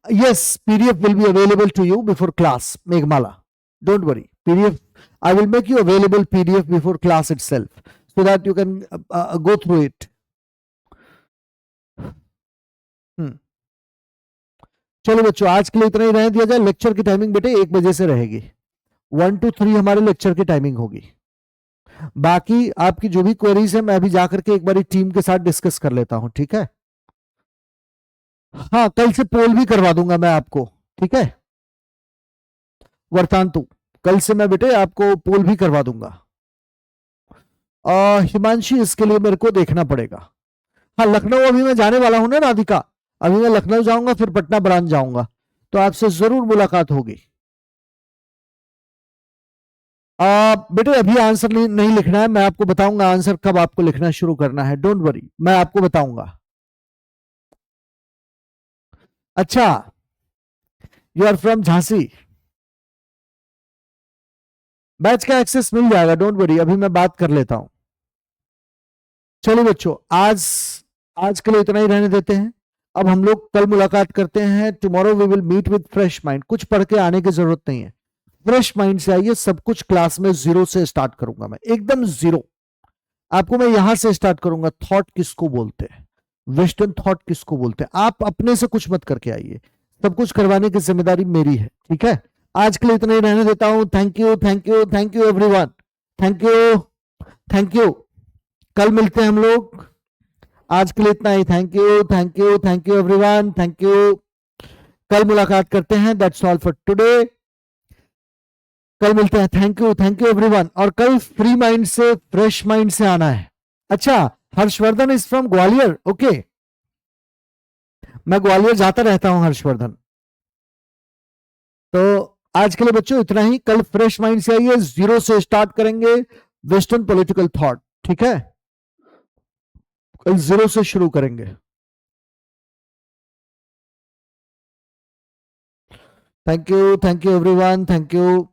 Yes, PDF will be available to you before class, Meghmala. Don't worry. PDF, I will make you available PDF before class itself so that you can go through it. चलो बच्चों, आज के लिए इतना ही रहने दिया जाए। लेक्चर की टाइमिंग बेटे 1 बजे से रहेगी, 1 to 3 हमारे लेक्चर की टाइमिंग होगी। बाकी आपकी जो भी क्वेरीज है मैं अभी जाकर के एक बार टीम के साथ डिस्कस कर लेता हूं, ठीक है? हाँ, कल से पोल भी करवा दूंगा मैं आपको, ठीक है वर्तांतु? कल से मैं बेटे आपको पोल भी करवा दूंगा। हिमांशी, इसके लिए मेरे को देखना पड़ेगा। हाँ, लखनऊ अभी मैं जाने वाला हूं ना राधिका, अभी मैं लखनऊ जाऊंगा फिर पटना ब्रांच जाऊंगा, तो आपसे जरूर मुलाकात होगी। बेटे अभी आंसर नहीं लिखना है, मैं आपको बताऊंगा आंसर कब आपको लिखना शुरू करना है, डोंट वरी, मैं आपको बताऊंगा। अच्छा, you are from Jhansi, batch का एक्सेस मिल जाएगा, डोंट वरी, अभी मैं बात कर लेता हूं। चलो बच्चों, आज के लिए इतना ही रहने देते हैं। अब हम लोग कल मुलाकात करते हैं। Tomorrow we will meet with fresh mind. कुछ पढ़ के आने की जरूरत नहीं है, फ्रेश माइंड से आइए। सब कुछ क्लास में जीरो से स्टार्ट करूंगा मैं, एकदम जीरो। आपको मैं यहां से स्टार्ट करूंगा, थॉट किसको बोलते हैं, वेस्टर्न थॉट किसको बोलते हैं। आप अपने से कुछ मत करके आइए, सब कुछ करवाने की जिम्मेदारी मेरी है, ठीक है? आज के लिए इतना ही रहने देता हूं। Thank you, thank you, thank you everyone, thank you, thank you. कल मिलते हैं हम लोग। आज के लिए इतना ही। Thank you, thank you, thank you everyone, thank you. कल मुलाकात करते हैं। That's all for today. कल मिलते हैं। Thank you everyone. और कल फ्री माइंड से, फ्रेश माइंड से आना है। अच्छा, Harshvardhan is from Gwalior, okay? मैं ग्वालियर जाता रहता हूं हर्षवर्धन। तो आज के लिए बच्चों इतना ही। कल फ्रेश माइंड से आइए, जीरो से स्टार्ट करेंगे वेस्टर्न पॉलिटिकल थॉट, ठीक है? कल जीरो से शुरू करेंगे। Thank you everyone, thank you.